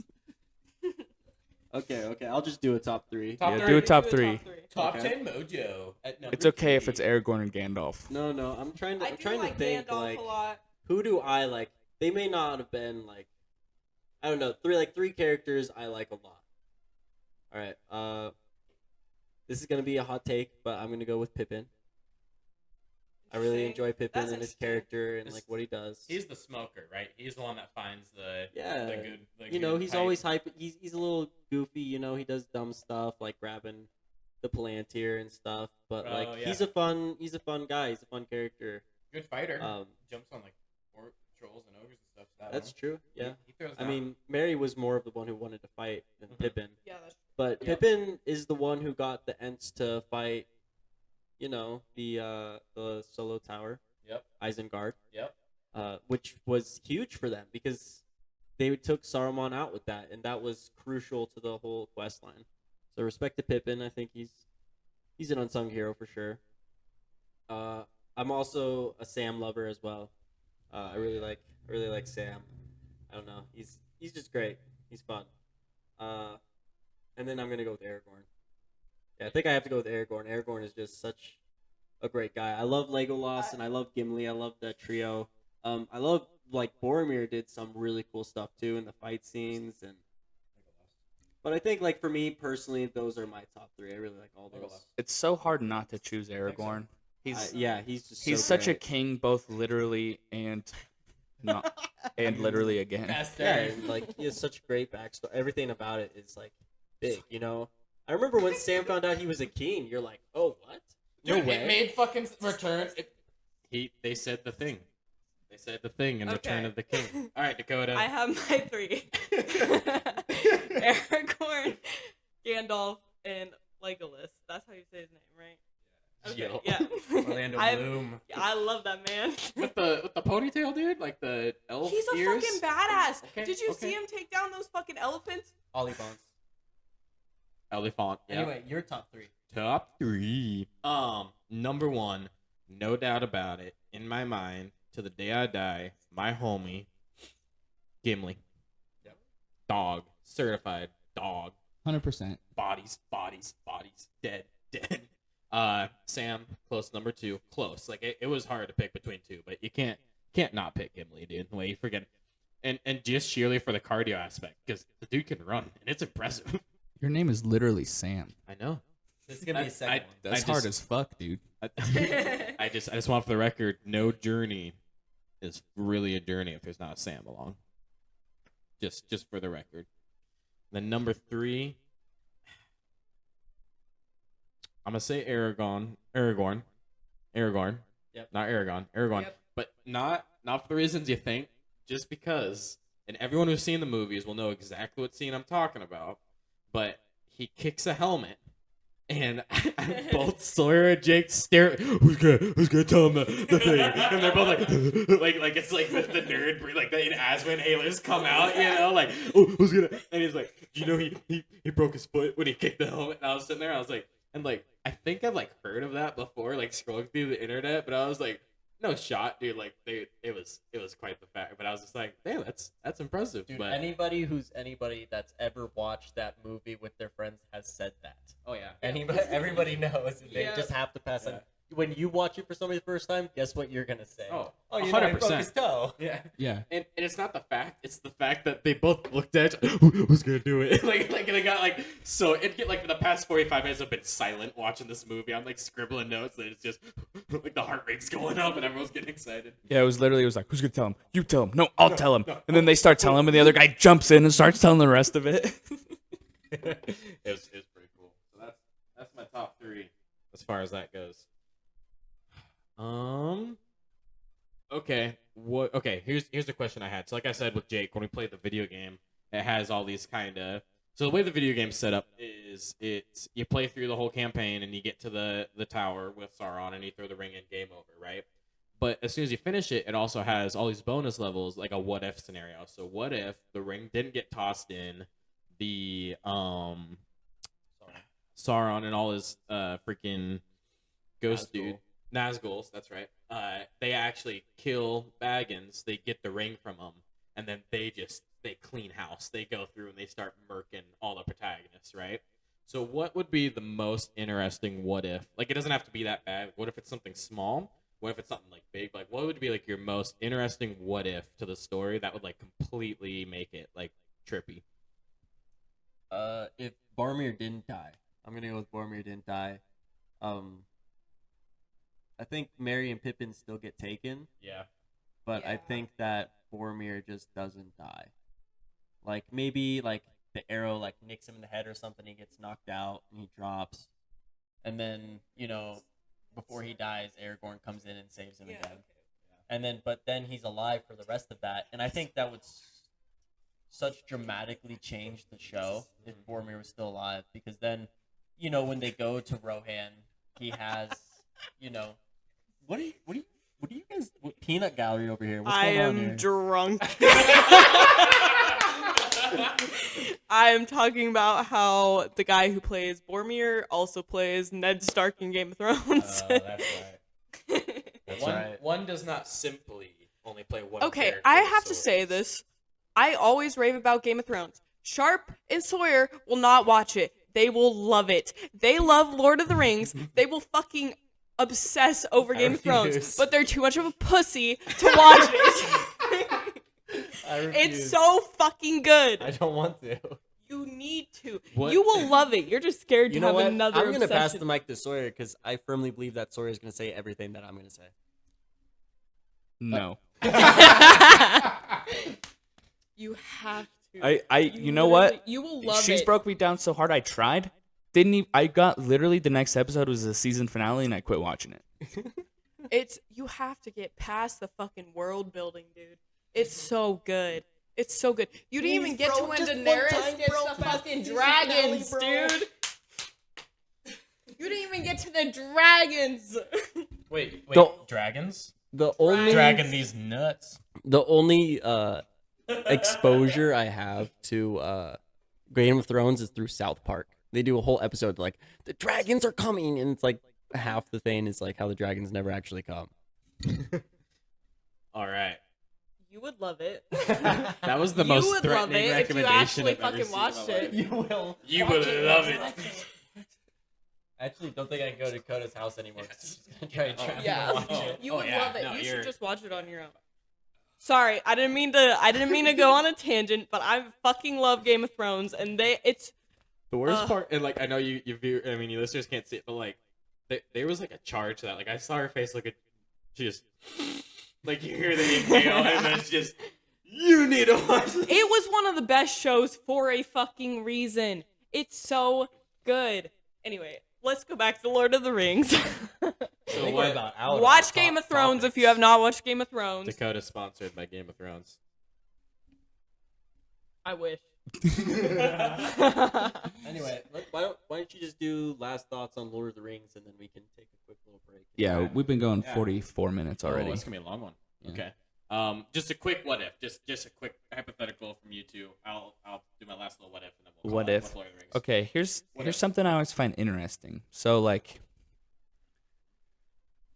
Okay. I'll just do a top three. Top Yeah, three. do a top Do three. Top Okay. 10 mojo. At number It's okay if it's 3. Aragorn and Gandalf. No. I'm trying to. I I'm do trying like to think Gandalf like a lot. who do I like? They may not have been like. I don't know. Three characters I like a lot. All right. This is gonna be a hot take, but I'm gonna go with Pippin. I really Interesting. enjoy Pippin That's and his interesting. character and This- like what he does. He's the smoker, right? He's the one that finds the Yeah. the good. The You know, good he's pipe. always hype. He's a little goofy. You know, he does dumb stuff like grabbing the Palantir and stuff. But Oh, like, yeah. he's a fun guy. He's a fun character. good fighter. Um, Jumps on like trolls and ogres and stuff. That That's one. true. Yeah. He throws I down. mean, Mary was more of the one who wanted to fight than Mhm. Pippin. Yeah, that's But Yep. Pippin is the one who got the Ents to fight. You know, the Solo Tower, Yep. Isengard, Yep. which was huge for them because they took Saruman out with that, and that was crucial to the whole quest line. So respect to Pippin. I think he's an unsung hero for sure. I'm also a Sam lover as well. I really like Sam. I don't know. He's just great. He's fun. And then I'm gonna go with Aragorn. Yeah, I think I have to go with Aragorn. Aragorn is just such a great guy. I love Legolas and I love Gimli. I love that trio. I love like Boromir did some really cool stuff too in the fight scenes and. But I think like for me personally, those are my top three. I really like all those. It's so hard not to choose Aragorn. He's Yeah, he's just he's so such a great. king, both literally and not, and literally again. Yeah, and, like he has such a great backstory. Everything about it is like big, you know. I remember when Sam found out he was a king. You're like, oh, what? No Dude, way. it made fucking return. They said the thing. They said the thing in Return Okay. of the King. All right, Dakota. I have my 3. Aragorn, Gandalf, and Legolas. That's how you say his name, right? Okay, Yo. yeah. Orlando I- Bloom. I love that man. With the ponytail, dude, like the elf He's a ears. fucking badass. Okay, Did you okay. see him take down those fucking elephants? Olipons. Elephant. Yeah. Anyway, your top three. Top 3. Number 1, no doubt about it, in my mind, to the day I die, my homie, Gimli. Yep. Dog. Certified dog. 100%. Bodies. Dead. Sam, close number 2. Close. Like, it was hard to pick between 2, but you can't not pick Gimli, dude. The way you forget. And just sheerly for the cardio aspect, because the dude can run, and it's impressive. Your name is literally Sam. I know. This is gonna be a second one. That's I hard just- as fuck, dude. I just want for the record, no journey is really a journey if there's not a Sam along. Just for the record. Then number 3, I'm gonna say Aragorn. Yep. Not Aragorn. Aragorn. Yep. But not for the reasons you think. Just because, and everyone who's seen the movies will know exactly what scene I'm talking about. But he kicks a helmet. And both Sawyer and Jake stare. Who's gonna tell him the thing? And they're both like it's like the nerd breed, like the asthma inhalers come out, you know, like who's gonna? And he's like, do you know he broke his foot when he kicked the helmet? And I was sitting there, I was like, and like I think I've like heard of that before, like scrolling through the internet, but I was like, no shot, dude. Like it was quite the fact. But I was just like, damn, that's impressive. Dude, but anybody that's ever watched that movie with their friends has said that. oh yeah, Everybody knows. And they Yeah. just have to pass Yeah. on. when you watch it for somebody the first time, guess what you're gonna say? Oh, you know, he broke 100%. his toe. Yeah. Yeah. And it's not the fact; it's the fact that they both looked at each other, who's gonna do it. like they got like so. It get like for the past 45 minutes, I've been silent watching this movie. I'm like scribbling notes, and it's just like the heart rate's going up, and everyone's getting excited. Yeah, it was like, who's gonna tell him? You tell him. No, I'll tell him. And then they start telling him, and the other guy jumps in and starts telling the rest of it. It's pretty cool. So that's my top 3 as far as that goes. Okay. Okay. Here's the question I had. So, like I said with Jake, when we played the video game, it has all these kind of. So the way the video game's set up is you play through the whole campaign and you get to the tower with Sauron and you throw the ring in, game over, right? But as soon as you finish it, it also has all these bonus levels, like a what if scenario. So what if the ring didn't get tossed in, the Sauron and all his freaking ghost dude. Nazguls, that's right. They actually kill Baggins. They get the ring from him, and then they clean house. They go through and they start murking all the protagonists, right? So, what would be the most interesting what if? Like, it doesn't have to be that bad. What if it's something small? What if it's something like big? Like, what would be like your most interesting what if to the story that would like completely make it like trippy? If Boromir didn't die, I'm gonna go with Boromir didn't die. I think Merry and Pippin still get taken, Yeah. but I think that Boromir just doesn't die. Like maybe like the arrow like nicks him in the head or something. He gets knocked out and he drops, and then before he dies, Aragorn comes in and saves him again. And then he's alive for the rest of that. And I think that would such dramatically change the show if Boromir was still alive, because then when they go to Rohan, he has what are you guys peanut gallery over here? What's I going on am here? drunk. I am talking about how the guy who plays Boromir also plays Ned Stark in Game of Thrones. That's right. That's one, right. one does not simply only play one Okay, character. I have to so say this. I always rave about Game of Thrones. Sharp and Sawyer will not watch it. They will love it. They love Lord of the Rings. They will fucking obsess over Game of Thrones, refuse. but they're too much of a pussy to watch it. I refuse. It's so fucking good. I don't want to. You need to. What- You will love it. You're just scared You to know have what? another I'm gonna pass obsession. the mic to Sawyer because I firmly believe that Sawyer is gonna say everything that I'm gonna say. No. You have to. You know what? You will love She's it. broke me down so hard I tried. Didn't even, I got literally the next episode was the season finale and I quit watching it. You have to get past the fucking world building, dude. It's so good. It's so good. You didn't even get to when Daenerys gets the fucking dragons, dude. You didn't even get to the dragons. Wait, The- dragons? The only Dragging these nuts. the only exposure I have to Game of Thrones is through South Park. They do a whole episode like the dragons are coming, and it's like half the thing is like how the dragons never actually come. All right. You would love it. That was the You most would love threatening it if you recommendation actually I've ever fucking seen in watched my it. life. You will. You would love it. I actually don't think I can go to Dakota's house anymore. 'Cause she's gonna try and trap me to Yeah, watch it. you Oh, would yeah. love it. No, you you're- should just watch it on your own. Sorry, I didn't mean to go on a tangent, but I fucking love Game of Thrones, and it's The worst part, and like I know you listeners can't see it, but like there was like a charge to that. Like I saw her face, like she just like you hear the inhale, and then it's just you need to watch this. it was one of the best shows for a fucking reason. It's so good. Anyway, let's go back to Lord of the Rings. I think we're about out of Watch our Game top of Thrones topics. if you have not watched Game of Thrones. Dakota sponsored by Game of Thrones. I wish. Anyway, why don't you just do last thoughts on Lord of the Rings, and then we can take a quick little break. Yeah, we've been going Yeah. 44 minutes already. Oh, it's gonna be a long one. Yeah. Okay. Just a quick what if, just a quick hypothetical from you two. I'll do my last little what if, and then we'll What call it if? with Lord of the Rings. Okay, here's What if? something I always find interesting. So like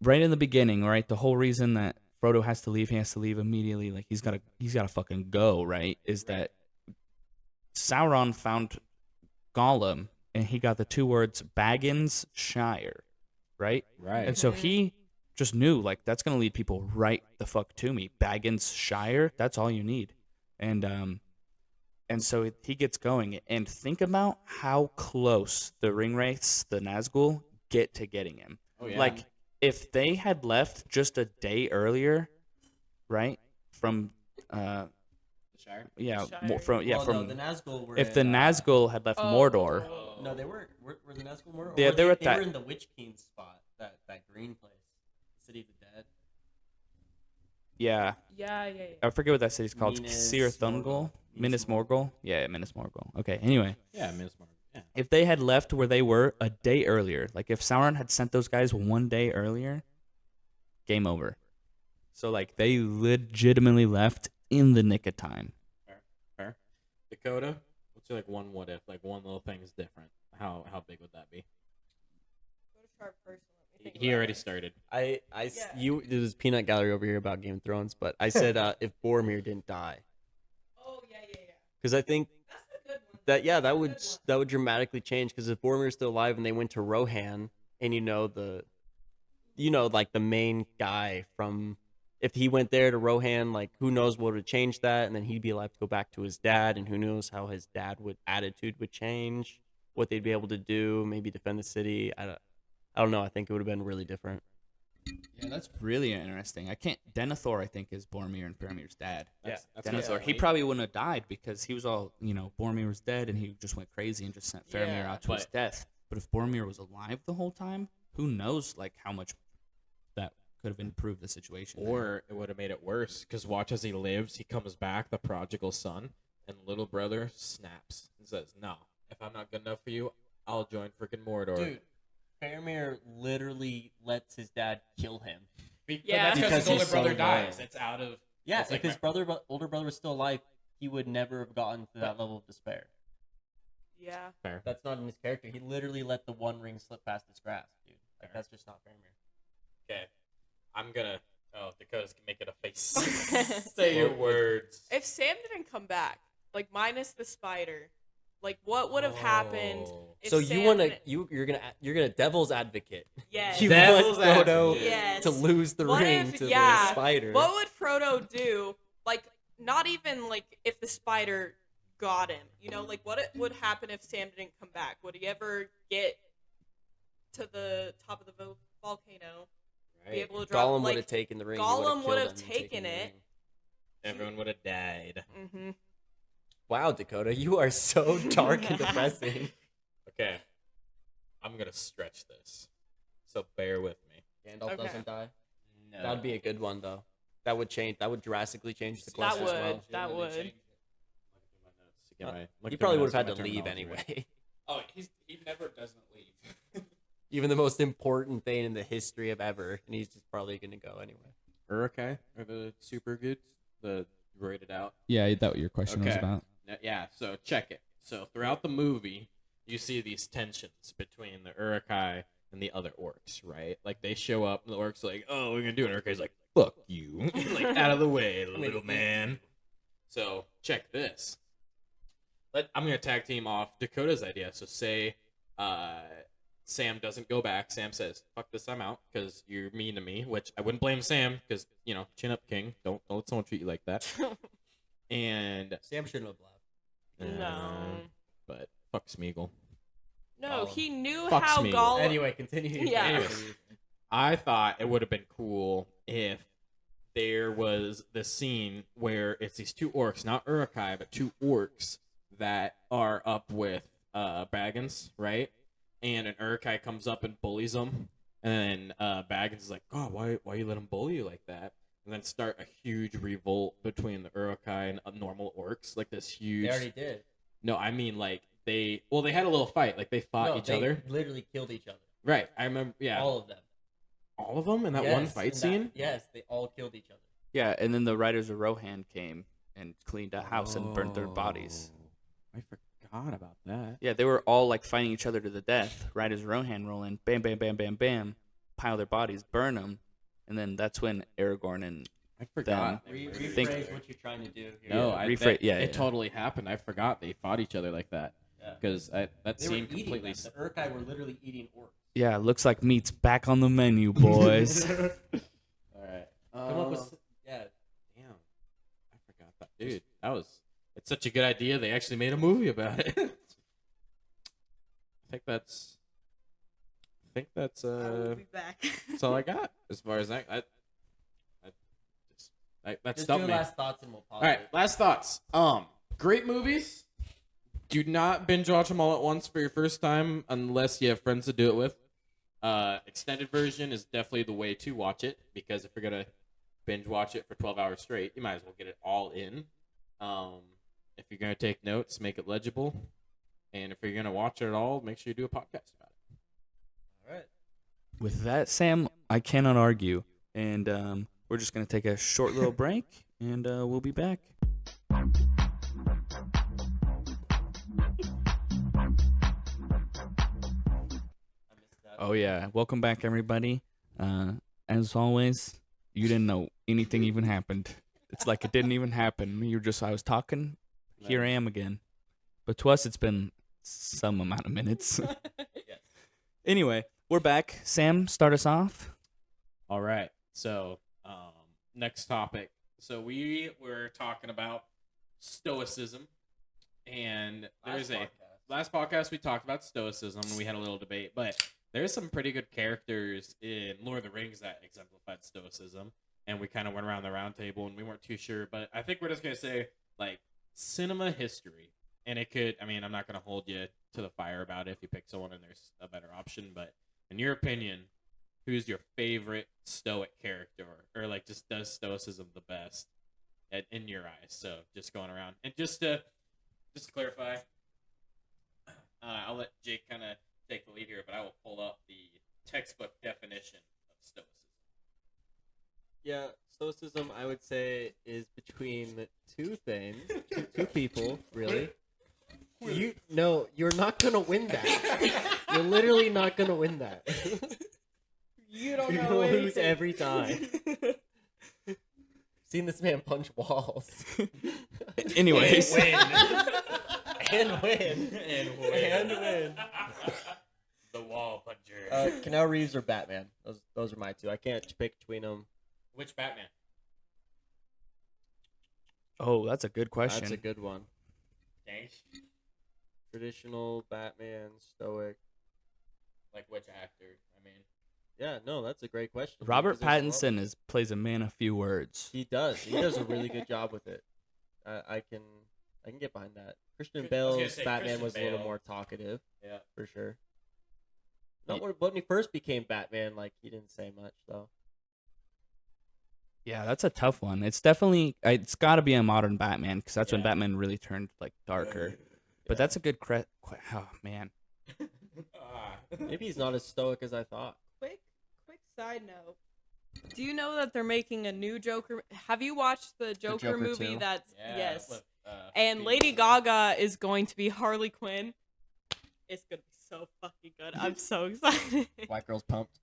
right in the beginning, right, the whole reason that Frodo has to leave, he has to leave immediately, like he's gotta fucking go, right? Is that Sauron found Gollum and he got the two words Baggins Shire, right? Right. And so he just knew, like, that's going to lead people right the fuck to me. Baggins Shire, that's all you need. And so he gets going. And think about how close the ring wraiths, the Nazgul, get to getting him. Oh, yeah. Like, if they had left just a day earlier, right, from Shire? yeah, Shire. Well, from no, the Nazgul were if the in, Nazgul had left Mordor, No, they weren't. Were the Nazgul Mordor? Yeah, Or they were at they that- were in the Witch King spot, that green place, City of the Dead. yeah, Yeah. I forget what that city's called. Minas Seir Thungol, Morgul. Minas Morgul, yeah, Minas Morgul. Okay, anyway, Yeah, Miss Mark. Yeah. if they had left where they were a day earlier, like if Sauron had sent those guys one day earlier, game over. So like they legitimately left in the nick of time. Fair. Dakota, what's your like one what if? Like one little thing is different. How big would that be? Go to Sharp first. And let me think He about already it. started. You. There's peanut gallery over here about Game of Thrones, but I said if Boromir didn't die, Oh yeah. because I think That's a good one. that would dramatically change. Because if Boromir's still alive and they went to Rohan, and like the main guy from, if he went there to Rohan, like who knows what would change that, and then he'd be allowed to go back to his dad, and who knows how his attitude would change, what they'd be able to do, maybe defend the city. I don't know. I think it would have been really different. Yeah, that's Really interesting. Denethor, I think, is Boromir and Faramir's dad. That's Denethor. He probably wouldn't have died because he was all, Boromir was dead and he just went crazy and just sent Faramir Yeah. out to his death. But if Boromir was alive the whole time, who knows like how much that could have improved the situation. there. Or it would have made it worse because watch as he lives, he comes back, the prodigal son, and little brother snaps and says, "No, if I'm not good enough for you, I'll join freaking Mordor." Dude, Faramir literally lets his dad kill him. Yeah. That's Because because his older he's brother so dies. loyal. It's out of Yeah, It's if like his older brother was still alive, he would never have gotten to that level of despair. Yeah. fair. That's not in his character. He literally let the One Ring slip past his grasp, dude. Like, that's just not Faramir. Okay, I'm gonna. Oh, Dakota's making a face. Say your words. If Sam didn't come back, like minus the spider, like what would have happened? Oh. If So Sam you want to didn't- you're gonna devil's advocate. Yes. You Devil's want Frodo advocate. Yes. to lose the What ring if- to yeah, the spider. What would Frodo do? Like, not even like if the spider got him. Like what it would happen if Sam didn't come back? Would he ever get to the top of the volcano? Be able to drop Gollum would like have taken the ring. Gollum would would have have killed him and taken the it. ring. Everyone would have died. Mm-hmm. Wow, Dakota, you are so dark and depressing. Okay, I'm gonna stretch this, so bear with me. Gandalf Okay. doesn't die. No. That'd be a good one though. That would change. That would drastically change the That quest as would. well. That would. He probably would have had to leave anyway. Oh, he never doesn't leave. Even the most important thing in the history of ever, and he's just probably gonna go anyway. Urukai are the super good, the rated out. Yeah, is that what your question was Okay. about? Yeah, so check it. So throughout the movie, you see these tensions between the Urukai and the other orcs, right? Like they show up, and the orcs are like, "Oh, we're gonna do it." And Urukai's like, "Fuck you!" Like out of the way, little man. So check this. I'm gonna tag team off Dakota's idea. So say, Sam doesn't go back. Sam says, "Fuck this, I'm out," because you're mean to me. Which I wouldn't blame Sam, because chin up, king. Don't let someone treat you like that. And Sam shouldn't have left. No. but fuck Smeagol. No, Gollum. he knew Fuck how Smeagol. Gollum. Anyway, continue. Yeah. Anyways, I thought it would have been cool if there was the scene where it's these two orcs, not Urukai, but two orcs that are up with Baggins, right? And an Urukai comes up and bullies them, and then Baggins is like, "God, why you let him bully you like that?" And then start a huge revolt between the Urukai and normal orcs, like this huge. They already did. No, I mean like they had a little fight, like they fought No, each they other. literally killed each other. Right, I remember. Yeah, All of them. all of them in that one fight scene. Yes, they all killed each other. Yeah, and then the Riders of Rohan came and cleaned a house and burnt their bodies. I forgot about that. Yeah, they were all like fighting each other to the death. Riders of Rohan roll in, bam, bam, bam, bam, bam, pile their bodies, burn them, and then that's when Aragorn and I forgot. Think- Rephrase what you're trying to do here. No, Yeah, it totally happened. I forgot they fought each other like that Yeah. because that They were seemed eating completely. them. The Urkai were literally eating orcs. Yeah, looks like meat's back on the menu, boys. All right. Come up with yeah. Damn. I forgot that. Dude, it's such a good idea. They actually made a movie about it. I think that's I will be back. that's all I got as far as that. That Just do stumped me. last thoughts and we'll pause. All right, last thoughts. Great movies. Do not binge watch them all at once for your first time unless you have friends to do it with. Extended version is definitely the way to watch it because if you're gonna binge watch it for 12 hours straight, you might as well get it all in. If you're gonna take notes, make it legible, and if you're gonna watch it at all, make sure you do a podcast about it. All right. With that, Sam, I cannot argue. And we're just going to take a short little break, and we'll be back. Oh, yeah. Welcome back, everybody. As always, you didn't know anything even happened. It's like it didn't even happen. I was talking, here I am again. But to us, it's been some amount of minutes. Anyway, we're back. Sam, start us off. All right. So, next topic. So we were talking about stoicism, and last podcast we talked about stoicism, and we had a little debate. But there's some pretty good characters in Lord of the Rings that exemplified stoicism, and we kind of went around the round table, and we weren't too sure. But I think we're just gonna say like cinema history, and it could. I mean, I'm not gonna hold you to the fire about it if you pick someone and there's a better option, but in your opinion, who's your favorite stoic character, or like just does stoicism the best in your eyes? So just going around, and just to clarify, I'll let Jake kind of take the lead here, but I will pull up the textbook definition of stoicism. Yeah, stoicism, I would say, is between two things, two people, really. You're not gonna win that. You're literally not gonna win that. You don't You're know gonna lose anything. every time. Seen this man punch walls. Anyways. And win. The wall puncher. Canal Reeves or Batman. Those are my two. I can't pick between them. Which Batman? Oh, that's a good question. That's a good one. Dang. Traditional Batman, stoic. Like which actor? I mean, Yeah, no, that's a great question. Robert because there's a lot- Pattinson plays a man of few words. He does. He does a really good job with it. I can get behind that. Christian I was gonna Bale's say Batman Christian was a little Bale. more talkative, yeah. for sure. Not when he first became Batman, like he didn't say much though. Yeah, that's a tough one. It's it's got to be a modern Batman because that's when Yeah. Batman really turned like darker. But that's a good oh man. Maybe he's not as stoic as I thought. Quick side note. Do you know that they're making a new Joker? Have you watched the Joker Joker movie? 2? That's Yeah, yes. with, And Lady Gaga is going to be Harley Quinn. It's gonna be so fucking good. I'm so excited. White girl's pumped.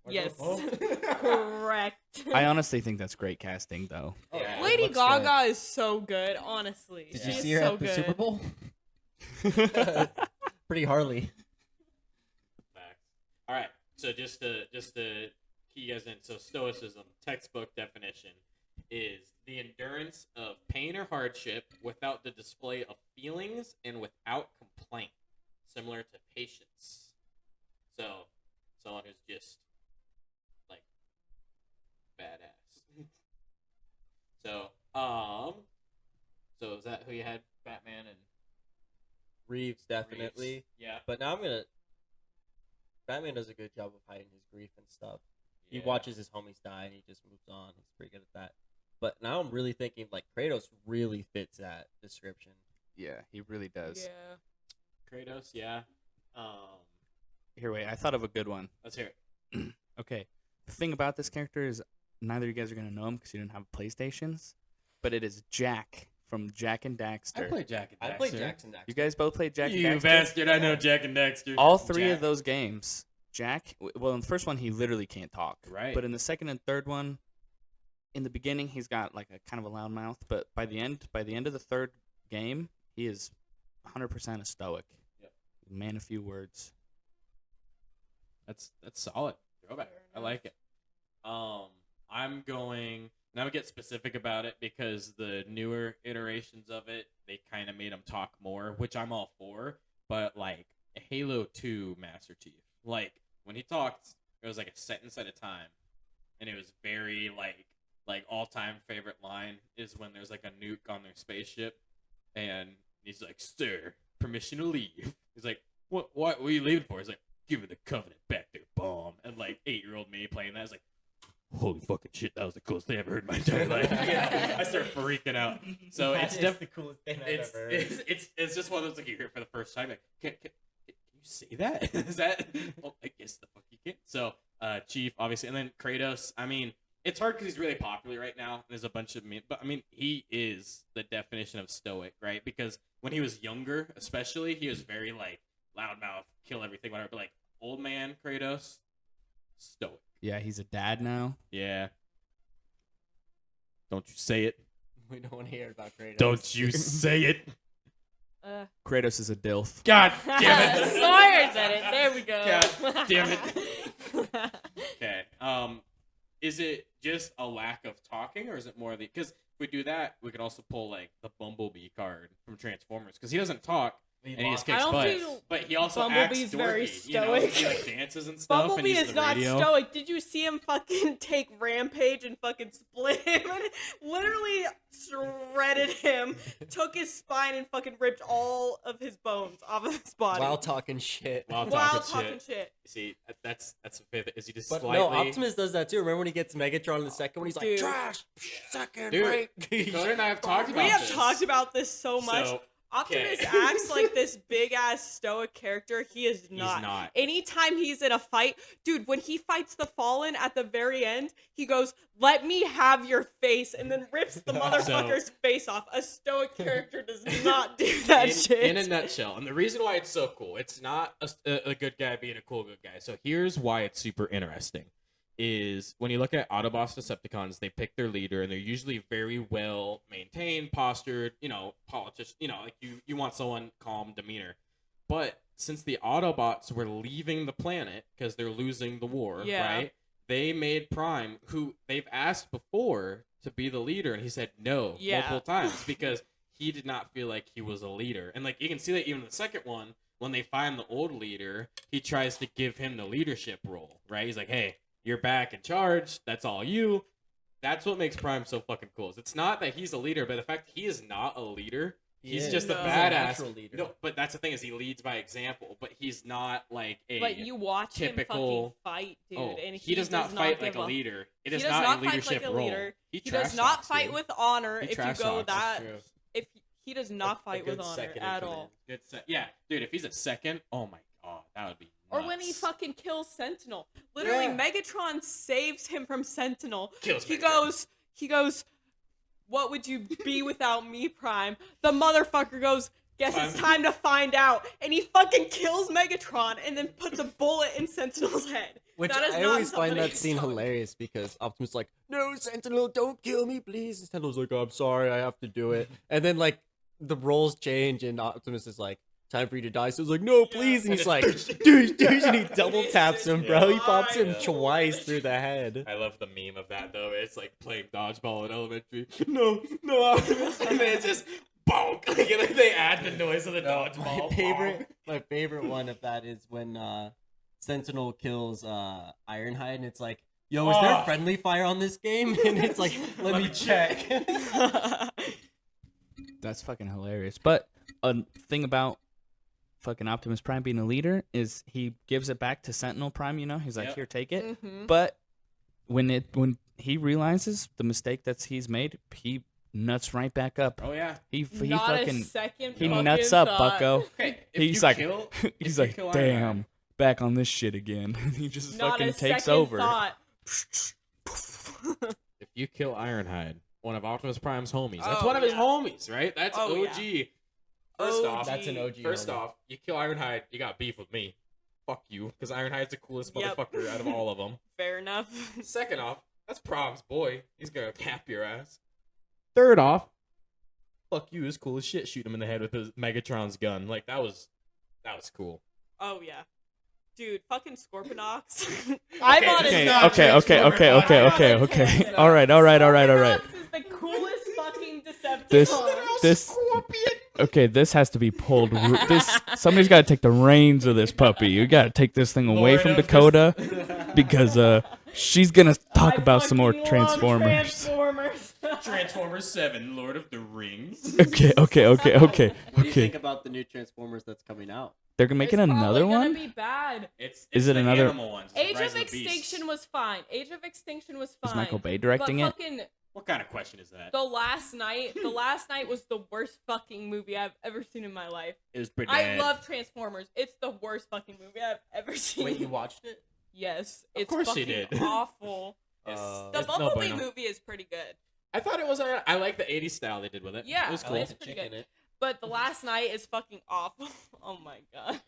Yes, correct. I honestly think that's great casting though. Yeah. Lady looks Gaga is so good. Honestly, Did She you is see her so at the good. Super Bowl? Pretty Harley. Facts. All right. So just to key you guys in. So stoicism textbook definition is the endurance of pain or hardship without the display of feelings and without complaint, similar to patience. So someone who's just like badass. So is that who you had? Batman and Reeves definitely. Reeves? Yeah. But now Batman does a good job of hiding his grief and stuff. He Yeah. watches his homies die and he just moves on. He's pretty good at that. But now I'm really thinking like Kratos really fits that description. Yeah, he really does. Yeah. Kratos, yeah. Here, wait. I thought of a good one. Let's hear it. Okay. The thing about this character is neither of you guys are gonna know him because you didn't have PlayStations, but it is Jack from Jack and Daxter. I played Jack and Daxter. I played Jackson Daxter. You guys both played Jack and You Daxter. bastard! I know Jack and Daxter. All three Jack. of those games, Jack. Well, in the first one, he literally can't talk. Right. But in the second and third one, in the beginning, he's got like a kind of a loud mouth. But by the end of the third game, he is 100% a stoic. Yep. Man, a few words. That's solid. Throwback. I like it. I'm going. Now to get specific about it because the newer iterations of it, they kind of made him talk more, which I'm all for. But like Halo 2 Master Chief, like when he talked, it was like a sentence at a time, and it was very like all-time favorite line is when there's like a nuke on their spaceship, and he's like, "Sir, permission to leave." He's like, What are you leaving for?" He's like, "Give me the Covenant back there, bomb." And like 8-year-old me playing that is like, holy fucking shit, that was the coolest thing I've ever heard in my entire life. I start freaking out. So That it's is definitely the coolest thing I've ever heard. it's just one of those like you hear it for the first time. Like, can you say that? Is that? Well, I guess the fuck you can. So Chief, obviously, and then Kratos. I mean, it's hard because he's really popular right now. There's a bunch of but I mean, he is the definition of stoic, right? Because when he was younger, especially, he was very like loudmouth, kill everything, whatever. But like old man Kratos, stoic. Yeah, he's a dad now. Yeah. Don't you say it. We don't want to hear about Kratos. Don't you say it. Kratos is a dilf. God damn it. Sawyer said it. There we go. God damn it. Okay. Is it just a lack of talking, or is it more the? Because if we do that, we could also pull like the Bumblebee card from Transformers, because he doesn't talk. And he just kicks I don't butt. feel But he also Bumblebee's acts dorky. very You know, stoic. he like dances and stuff. and Bumblebee uses is the not radio. stoic. Did you see him fucking take Rampage and fucking split him? And literally shredded him, took his spine and fucking ripped all of his bones off of his body. While talking shit. While While talking talking shit. shit. See, that's the favorite. Is he just But slightly? no, Optimus does that too. Remember when he gets Megatron in the second one? He's like, Dude. trash, second Dude, break. Dakota and I have talked about We have this. talked about this so much. So, Optimus okay. acts like this big ass stoic character. He is not. He's not. Anytime he's in a fight, dude, when he fights the Fallen at the very end, he goes, "Let me have your face," and then rips the motherfucker's face off. A stoic character does not do that shit. In a nutshell, and the reason why it's so cool, it's not a good guy being a cool good guy. So here's why it's super interesting. Is when you look at Autobots Decepticons, they pick their leader, and they're usually very well maintained, postured, politician, like you want someone calm demeanor. But since the Autobots were leaving the planet because they're losing the war, Yeah. right? They made Prime, who they've asked before to be the leader, and he said no multiple times because he did not feel like he was a leader. And like you can see that even in the second one, when they find the old leader, he tries to give him the leadership role, right? He's like, hey, you're back in charge. That's all you. That's what makes Prime so fucking cool. It's not that he's a leader, but the fact he is not a leader. He's just a No. badass. natural leader. No, but that's the thing is he leads by example. But he's not like a. But you watch typical- him fucking fight, dude, oh, and he does not fight like give a leader. It He is does not, not a fight leadership like a role. leader. He He does trash not talks, fight dude. with honor. He If you trash go talks. that, True. if he does not fight with good honor second in at command. all. Yeah, dude. If he's a second, oh my god, that would be. Or when he nuts. fucking kills Sentinel. Literally, Yeah. Megatron saves him from Sentinel. Kills He Megatron. goes, "What would you be without me, Prime?" The motherfucker goes, "Guess it's time to find out." And he fucking kills Megatron and then puts a bullet in Sentinel's head. Which That is I not always find somebody that scene stoic. hilarious because Optimus is like, no, Sentinel, don't kill me, please. And Sentinel's like, oh, I'm sorry, I have to do it. And then, like, the roles change and Optimus is like, time for you to die. So he's like, no, please. And he's like, douche, and he double taps him, bro. He pops him twice through the head. I love the meme of that though. It's like playing dodgeball in elementary. No, Optimus. And then it's just bonk. Like they add the noise of the dodgeball. My favorite one of that is when Sentinel kills Ironhide, and it's like, yo, is there friendly fire on this game? And it's like, let me check. That's fucking hilarious. But a thing about fucking Optimus Prime being a leader is he gives it back to Sentinel Prime. He's like, Yep. here, take it. Mhm. But when he realizes the mistake that he's made, he nuts right back up. Oh yeah. He Not a fucking second he fucking nuts up, thought. Bucko. Okay. If He's you like kill, he's if you like, kill Ironhide- damn, back on this shit again. He just Not fucking a takes second over. thought. If you kill Ironhide, one of Optimus Prime's homies. That's Oh, one of his yeah. homies, right? That's Oh, OG. First off, That's an OG. First homie. off, you kill Ironhide, you got beef with me. Fuck you, because Ironhide's the coolest Yep. motherfucker out of all of them. Fair enough. Second off, that's Prom's boy. He's gonna cap your ass. Third off, fuck you is cool as shit. Shoot him in the head with his Megatron's gun. Like that was cool. Oh yeah. Dude, fucking Scorpionox. I'm on Okay, his okay, okay, okay, okay, okay, okay. All right. Scorpionox is the coolest fucking Decepticon. This. Okay, this has to be pulled. Somebody's got to take the reins of this puppy. You got to take this thing away Lord from of Dakota because she's gonna talk I about some more fucking love Transformers. Transformers 7, Lord of the Rings. Okay. What do you think about the new Transformers that's coming out? They're making another It's one. gonna be bad. It's Is it the another- animal ones, the Age Rise of the Beasts. Extinction was fine. Age of Extinction was fine. Is Michael Bay directing but it? fucking What kind of question is that? The Last Night was the worst fucking movie I've ever seen in my life. It was pretty I bad. love Transformers. It's the worst fucking movie I've ever seen. Wait, you watched it? Yes, Of it's course he fucking did. awful. The It's no Bumblebee bueno. movie is pretty good. I thought it was alright. I like the 80s style they did with it. Yeah, It was I cool. like It's the pretty chick good. in it. But The Last Night is fucking awful. Oh my god.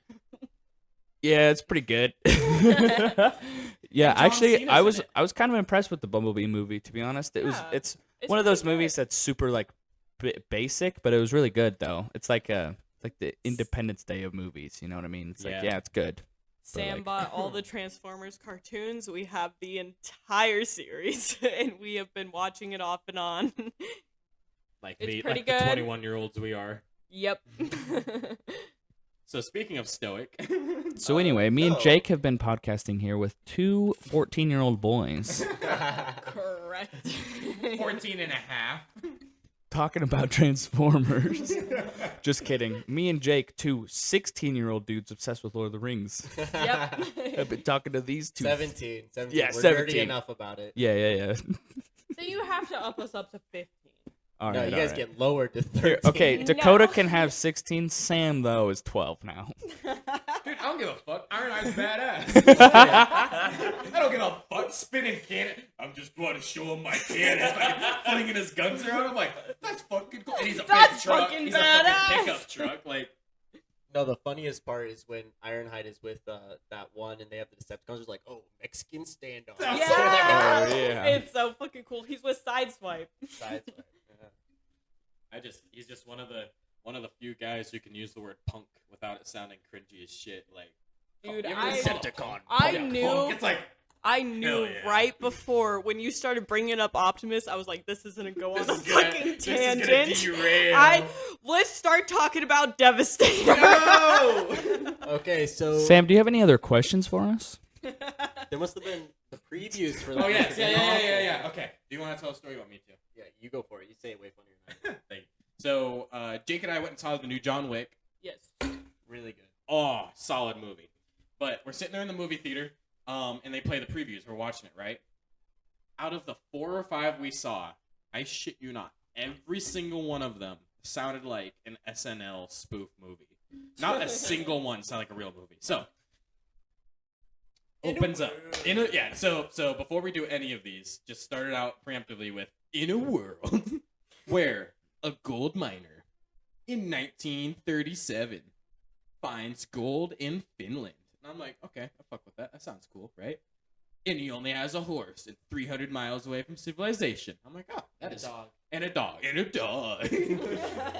Yeah, it's pretty good. Yeah, And John actually, Cena's I in was it. I was kind of impressed with the Bumblebee movie. To be honest, Yeah, it's It's one of those pretty movies good. that's super like basic, but it was really good though. It's like the Independence Day of movies. You know what I mean? It's like Yeah. yeah, it's good. Sam like- bought all the Transformers cartoons. We have the entire series, and we have been watching it off and on. Like It's the pretty like the good. 21-year-olds we are. Yep. So speaking of stoic, So anyway, me and no. Jake have been podcasting here with two 14-year-old boys Correct. 14 and a half. talking about Transformers. Just kidding. Me and Jake, two 16-year-old dudes obsessed with Lord of the Rings. I've Yep. been talking to these two. 17. Yeah, We're 17. nerdy enough about it. Yeah. So you have to up us up to 15. All No, right, you all guys right. get lowered to 13. Here, okay, Dakota No. can have 16. Sam though is 12 now. Dude, I don't give a fuck. Iron Eye's badass. I don't give a fuck. Spinning cannon. I'm just going to show him my cannon. Like, flinging his guns around. I'm like, that's fucking cool. And he's a That's big truck. fucking He's badass. a fucking pickup truck. Like, No, the funniest part is when Ironhide is with that one and they have the Decepticons. It's like, oh, Mexican standoff. That's Yeah. Oh, yeah. It's so fucking cool. He's with Sideswipe. Sideswipe. he's just one of the few guys who can use the word punk without it sounding cringy as shit. Like, Dude, you ever I- Decepticon. I Yeah, knew- punk. It's like, I knew Hell yeah. right before when you started bringing up Optimus, I was like, this is gonna go on a this is gonna, fucking this is gonna tangent. derail. Let's start talking about Devastator. No! Okay, so Sam, do you have any other questions for us? there must have been the previews for that. Oh, yes. Yeah. Okay. Do you want to tell a story? You want me to? Yeah, you go for it. You say it way funnier than Thank you. So, Jake and I went and saw the new John Wick. Yes. Really good. Oh, solid movie. But we're sitting there in the movie theater, and they play the previews. We're watching it, right? Out of the 4 or 5 we saw, I shit you not, every single one of them sounded like an SNL spoof movie. Not a single one sounded like a real movie. So, opens up. So before we do any of these, just start it out preemptively with, in a world where a gold miner in 1937 finds gold in Finland. And I'm like, okay, I fuck with that. That sounds cool, right? And he only has a horse and 300 miles away from civilization. I'm like, oh, that is dog. And a dog.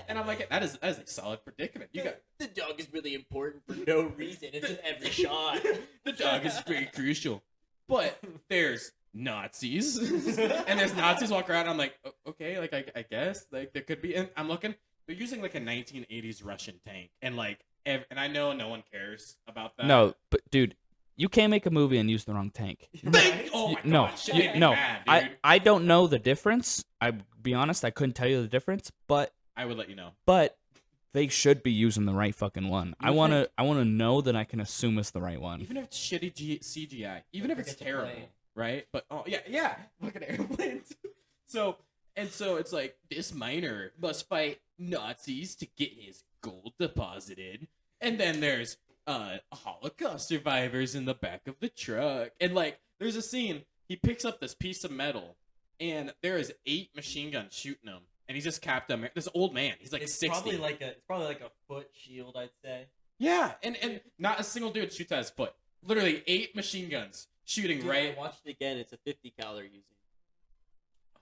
And I'm like, that is a solid predicament. You got The dog is really important for no reason. It's in every shot. the dog is very crucial. But there's Nazis. And there's Nazis walk around. I'm like, okay, like I guess like there could be. And I'm looking. They're using like a 1980s Russian tank, and like, and I know no one cares about that. No, but dude, you can't make a movie and use the wrong tank. Oh my No, god. Shit you- made me no. mad, dude. I don't know the difference. I be honest, I couldn't tell you the difference, but I would let you know. they should be using the right fucking one. I would wanna know that I can assume it's the right one. Even if it's shitty CGI, even Don't if it's forget the terrible, plane. right? But oh yeah, look at airplanes. So it's like this miner must fight Nazis to get his gold deposited, and then there's Holocaust survivors in the back of the truck, and like there's a scene he picks up this piece of metal, and there is 8 machine guns shooting him, and he's just Captain America. This old man, he's like it's 60. probably like a foot shield, I'd say. Yeah, and not a single dude shoots at his foot. Literally 8 machine guns shooting Dude, right. I watched it again. It's a 50 cal using.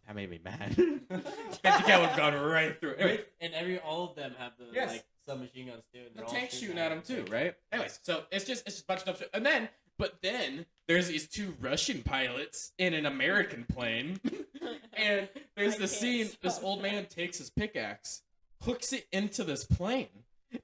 That made me mad. 50 cal would have gone right through it. Anyway, And all of them have the Yes. like submachine guns too. And The they're all tank's shooting at him too, right? Anyways, so it's just a bunch of stuff. But then there's these two Russian pilots in an American plane, and there's the scene. This old man takes his pickaxe, hooks it into this plane,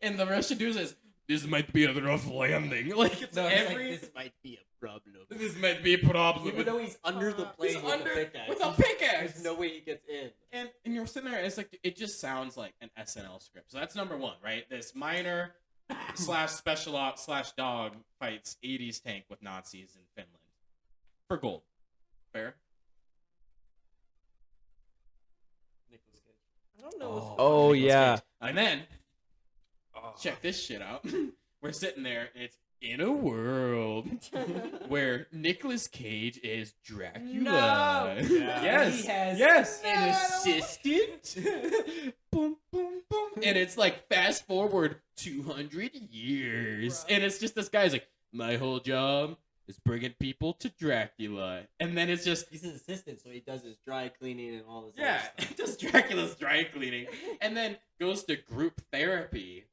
and the Russian dude says, "This might be a rough landing." Like it's No, it's like, every. this might be a problem. This might be a problem. Even though he's under the plane He's with under a pickaxe. with a pickaxe. There's no way he gets in. And you're sitting there, and it's like it just sounds like an SNL script. So that's number one, right? This miner / special ops / dog fights 80s tank with Nazis in Finland for gold. Fair? Nicolas Cage. I don't know. Oh, Nicolas yeah. Cage. And then check this shit out. We're sitting there, and it's in a world where Nicolas Cage is Dracula. No. Yes. He has Yes. No, An I don't assistant. Boom, boom, boom. And it's like fast forward 200 years. Bro. And it's just this guy's like, my whole job is bringing people to Dracula. And then it's just, He's his assistant, so he does his dry cleaning and all this yeah, other stuff. just Dracula's dry cleaning. And then goes to group therapy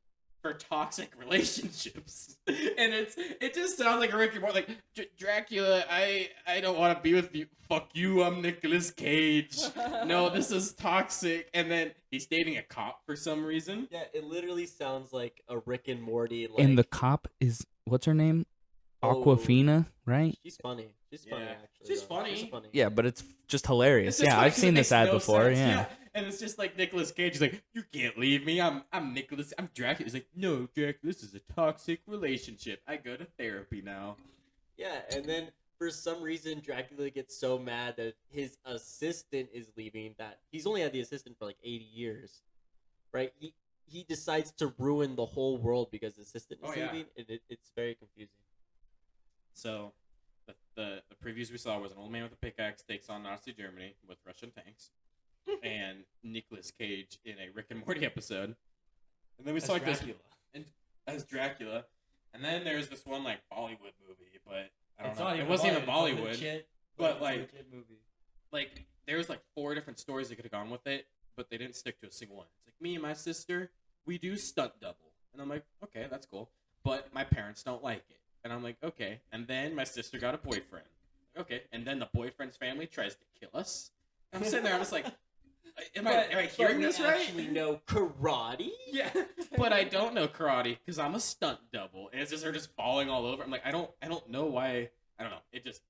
for toxic relationships. And it just sounds like a Rick and Morty, like, Dracula, I don't want to be with you. Fuck you, I'm Nicolas Cage. No, this is toxic. And then he's dating a cop for some reason. Yeah, it literally sounds like a Rick and Morty. Like, And the cop is, what's her name? Oh. Aquafina, right? She's funny. She's funny, Yeah. actually. She's though. funny. She's funny. Yeah, but it's just hilarious. It's just Yeah, funny I've 'cause seen it this makes ad no before. sense. Yeah. And it's just like Nicolas Cage. He's like, you can't leave me. I'm Nicolas. I'm Dracula. He's like, no, Dracula. This is a toxic relationship. I go to therapy now. Yeah, and then for some reason Dracula gets so mad that his assistant is leaving that he's only had the assistant for like 80 years, right? He decides to ruin the whole world because the assistant is Oh, yeah. leaving, and it's very confusing. So, the previews we saw was an old man with a pickaxe takes on Nazi Germany with Russian tanks, and Nicolas Cage in a Rick and Morty episode, and then we saw like this and as Dracula, and then there's this one like Bollywood movie, but I don't know. It wasn't even Bollywood, but like like there's like 4 different stories they could have gone with it, but they didn't stick to a single one. It's like me and my sister, we do stunt double, and I'm like, okay, that's cool, but my parents don't like it. And I'm like, okay. And then my sister got a boyfriend. Okay. And then the boyfriend's family tries to kill us. And I'm sitting there, I'm just like, am I hearing this right? Actually, know karate. Yeah. But I don't know karate because I'm a stunt double, and it's just her just falling all over. I'm like, I don't know why. I don't know. It just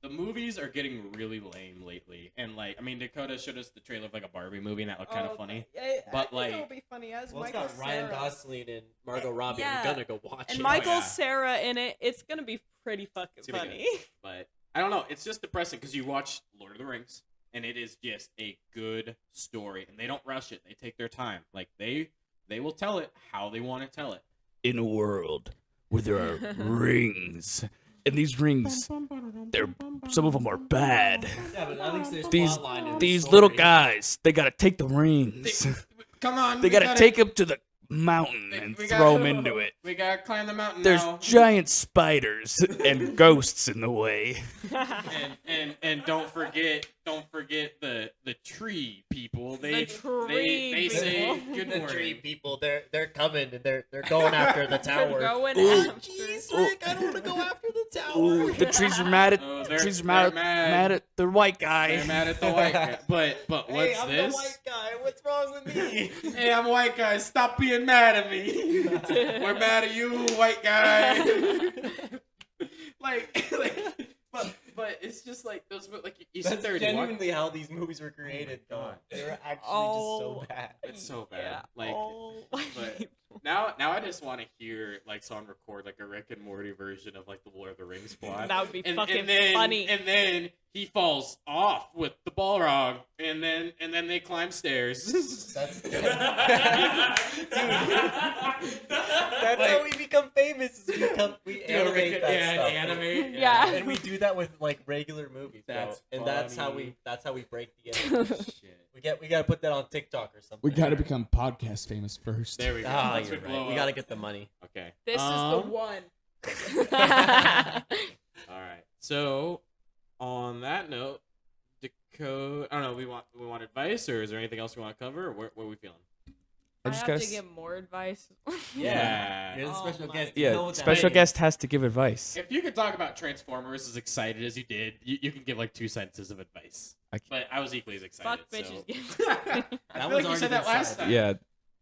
the movies are getting really lame lately. And like, I mean, Dakota showed us the trailer of like a Barbie movie, and that looked kind of funny. But, like- it'll be funny as Well, it's Michael got Ryan Cera. Gosling and Margot Robbie. Yeah. I'm gonna go watch And it. Michael yeah. Cera in it. It's gonna be pretty fucking It's gonna be funny. But I don't know. It's just depressing because you watch Lord of the Rings, and it is just a good story, and they don't rush it. They take their time. Like they will tell it how they want to tell it. In a world where there are rings, and these rings, some of them are bad. Yeah, but at least there's These plotline in the these story. little guys, they gotta take the rings. Come on, They we gotta take them to the mountain They- and we throw gotta- them into it. We gotta climb the mountain There's now. giant spiders and ghosts in the way. and don't forget the tree people. They tree they say people. good The morning. tree people, they're coming and they're going after the tower. Going Ooh. after. Rick, I don't want to go after the tower. Ooh, the trees are mad at Oh, trees are they're mad at the white guy. They're mad at the white guy. But what's Hey, I'm this? the white guy. What's wrong with me? Hey, I'm a white guy. Stop being mad at me. We're mad at you, white guy. but it's just like those. Like you sit That's there and you watch. genuinely how these movies were created. Oh my though. God. They're actually Oh. just so bad. It's so bad. Yeah. Like Oh. but now I just want to hear like someone record like a Rick and Morty version of like the Lord of the Rings plot. That would be and fucking then, funny. And then he falls off with the Balrog, and then they climb stairs. That's Dude. That's Like- how we become famous. Is we animate Rick- that yeah, stuff. animate. Yeah. And we do that with like regular movies. bro. That's and that's how funny. we break the internet. Shit. we gotta put that on TikTok or something. We gotta become podcast famous first. There we go. Ah, Once you're we right. blow We up. gotta get the money. Okay. This is the one. All right. So, on that note, Dakota, I don't know. We want advice, or is there anything else we want to cover? Or what are we feeling? I I just have gotta to s- give more advice. Yeah. You're the Oh special my guest. You know Yeah, what that special means. guest has to give advice. If you could talk about Transformers as excited as you did, you can give like 2 sentences of advice. I c- But I was equally as excited. Fuck bitches. So. I That feel was like you already said that been last said. time. Yeah,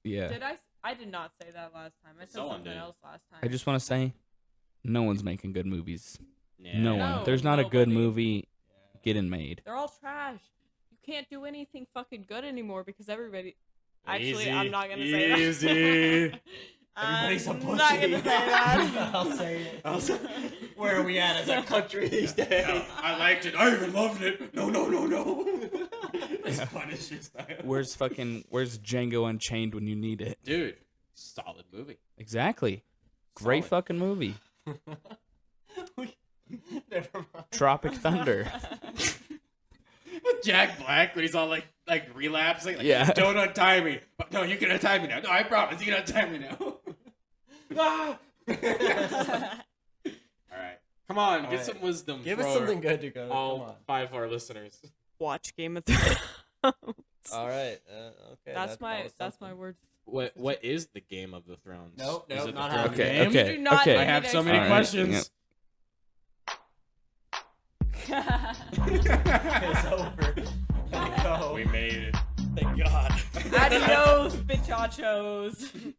yeah. Did I? I did not say that last time. I said Someone something did. else last time. I just want to say, no one's making good movies. Yeah. No No, one. There's not a good nobody. movie getting made. They're all trash. You can't do anything fucking good anymore because everybody. Actually, Easy, I'm not gonna say that. easy. Everybody's a I'm pussy. not gonna say that. I'll say it. Where are we at as a country these days? No, I liked it. I even loved it. No. It's Punisher style. Where's Django Unchained when you need it? Dude, solid movie. Exactly. Great Solid. fucking movie. Never mind. Tropic Thunder. With Jack Black when he's all like relapsing. Like, Yeah. Don't untie me. But no, you can untie me now. No, I promise. You can untie me now. Ah! All right. Come on, get right. some wisdom. Give for us something good to go. All Come on. 5 of our listeners. Watch Game of Thrones. All right. Okay. That's my was that's my something. word. What is the Game of the Thrones? Nope, Is nope, it the not Throne happening. Game? Okay, You do not okay. I have so many All right. questions. It's over. Thank God. We made it. Thank God. Adios, bitchachos.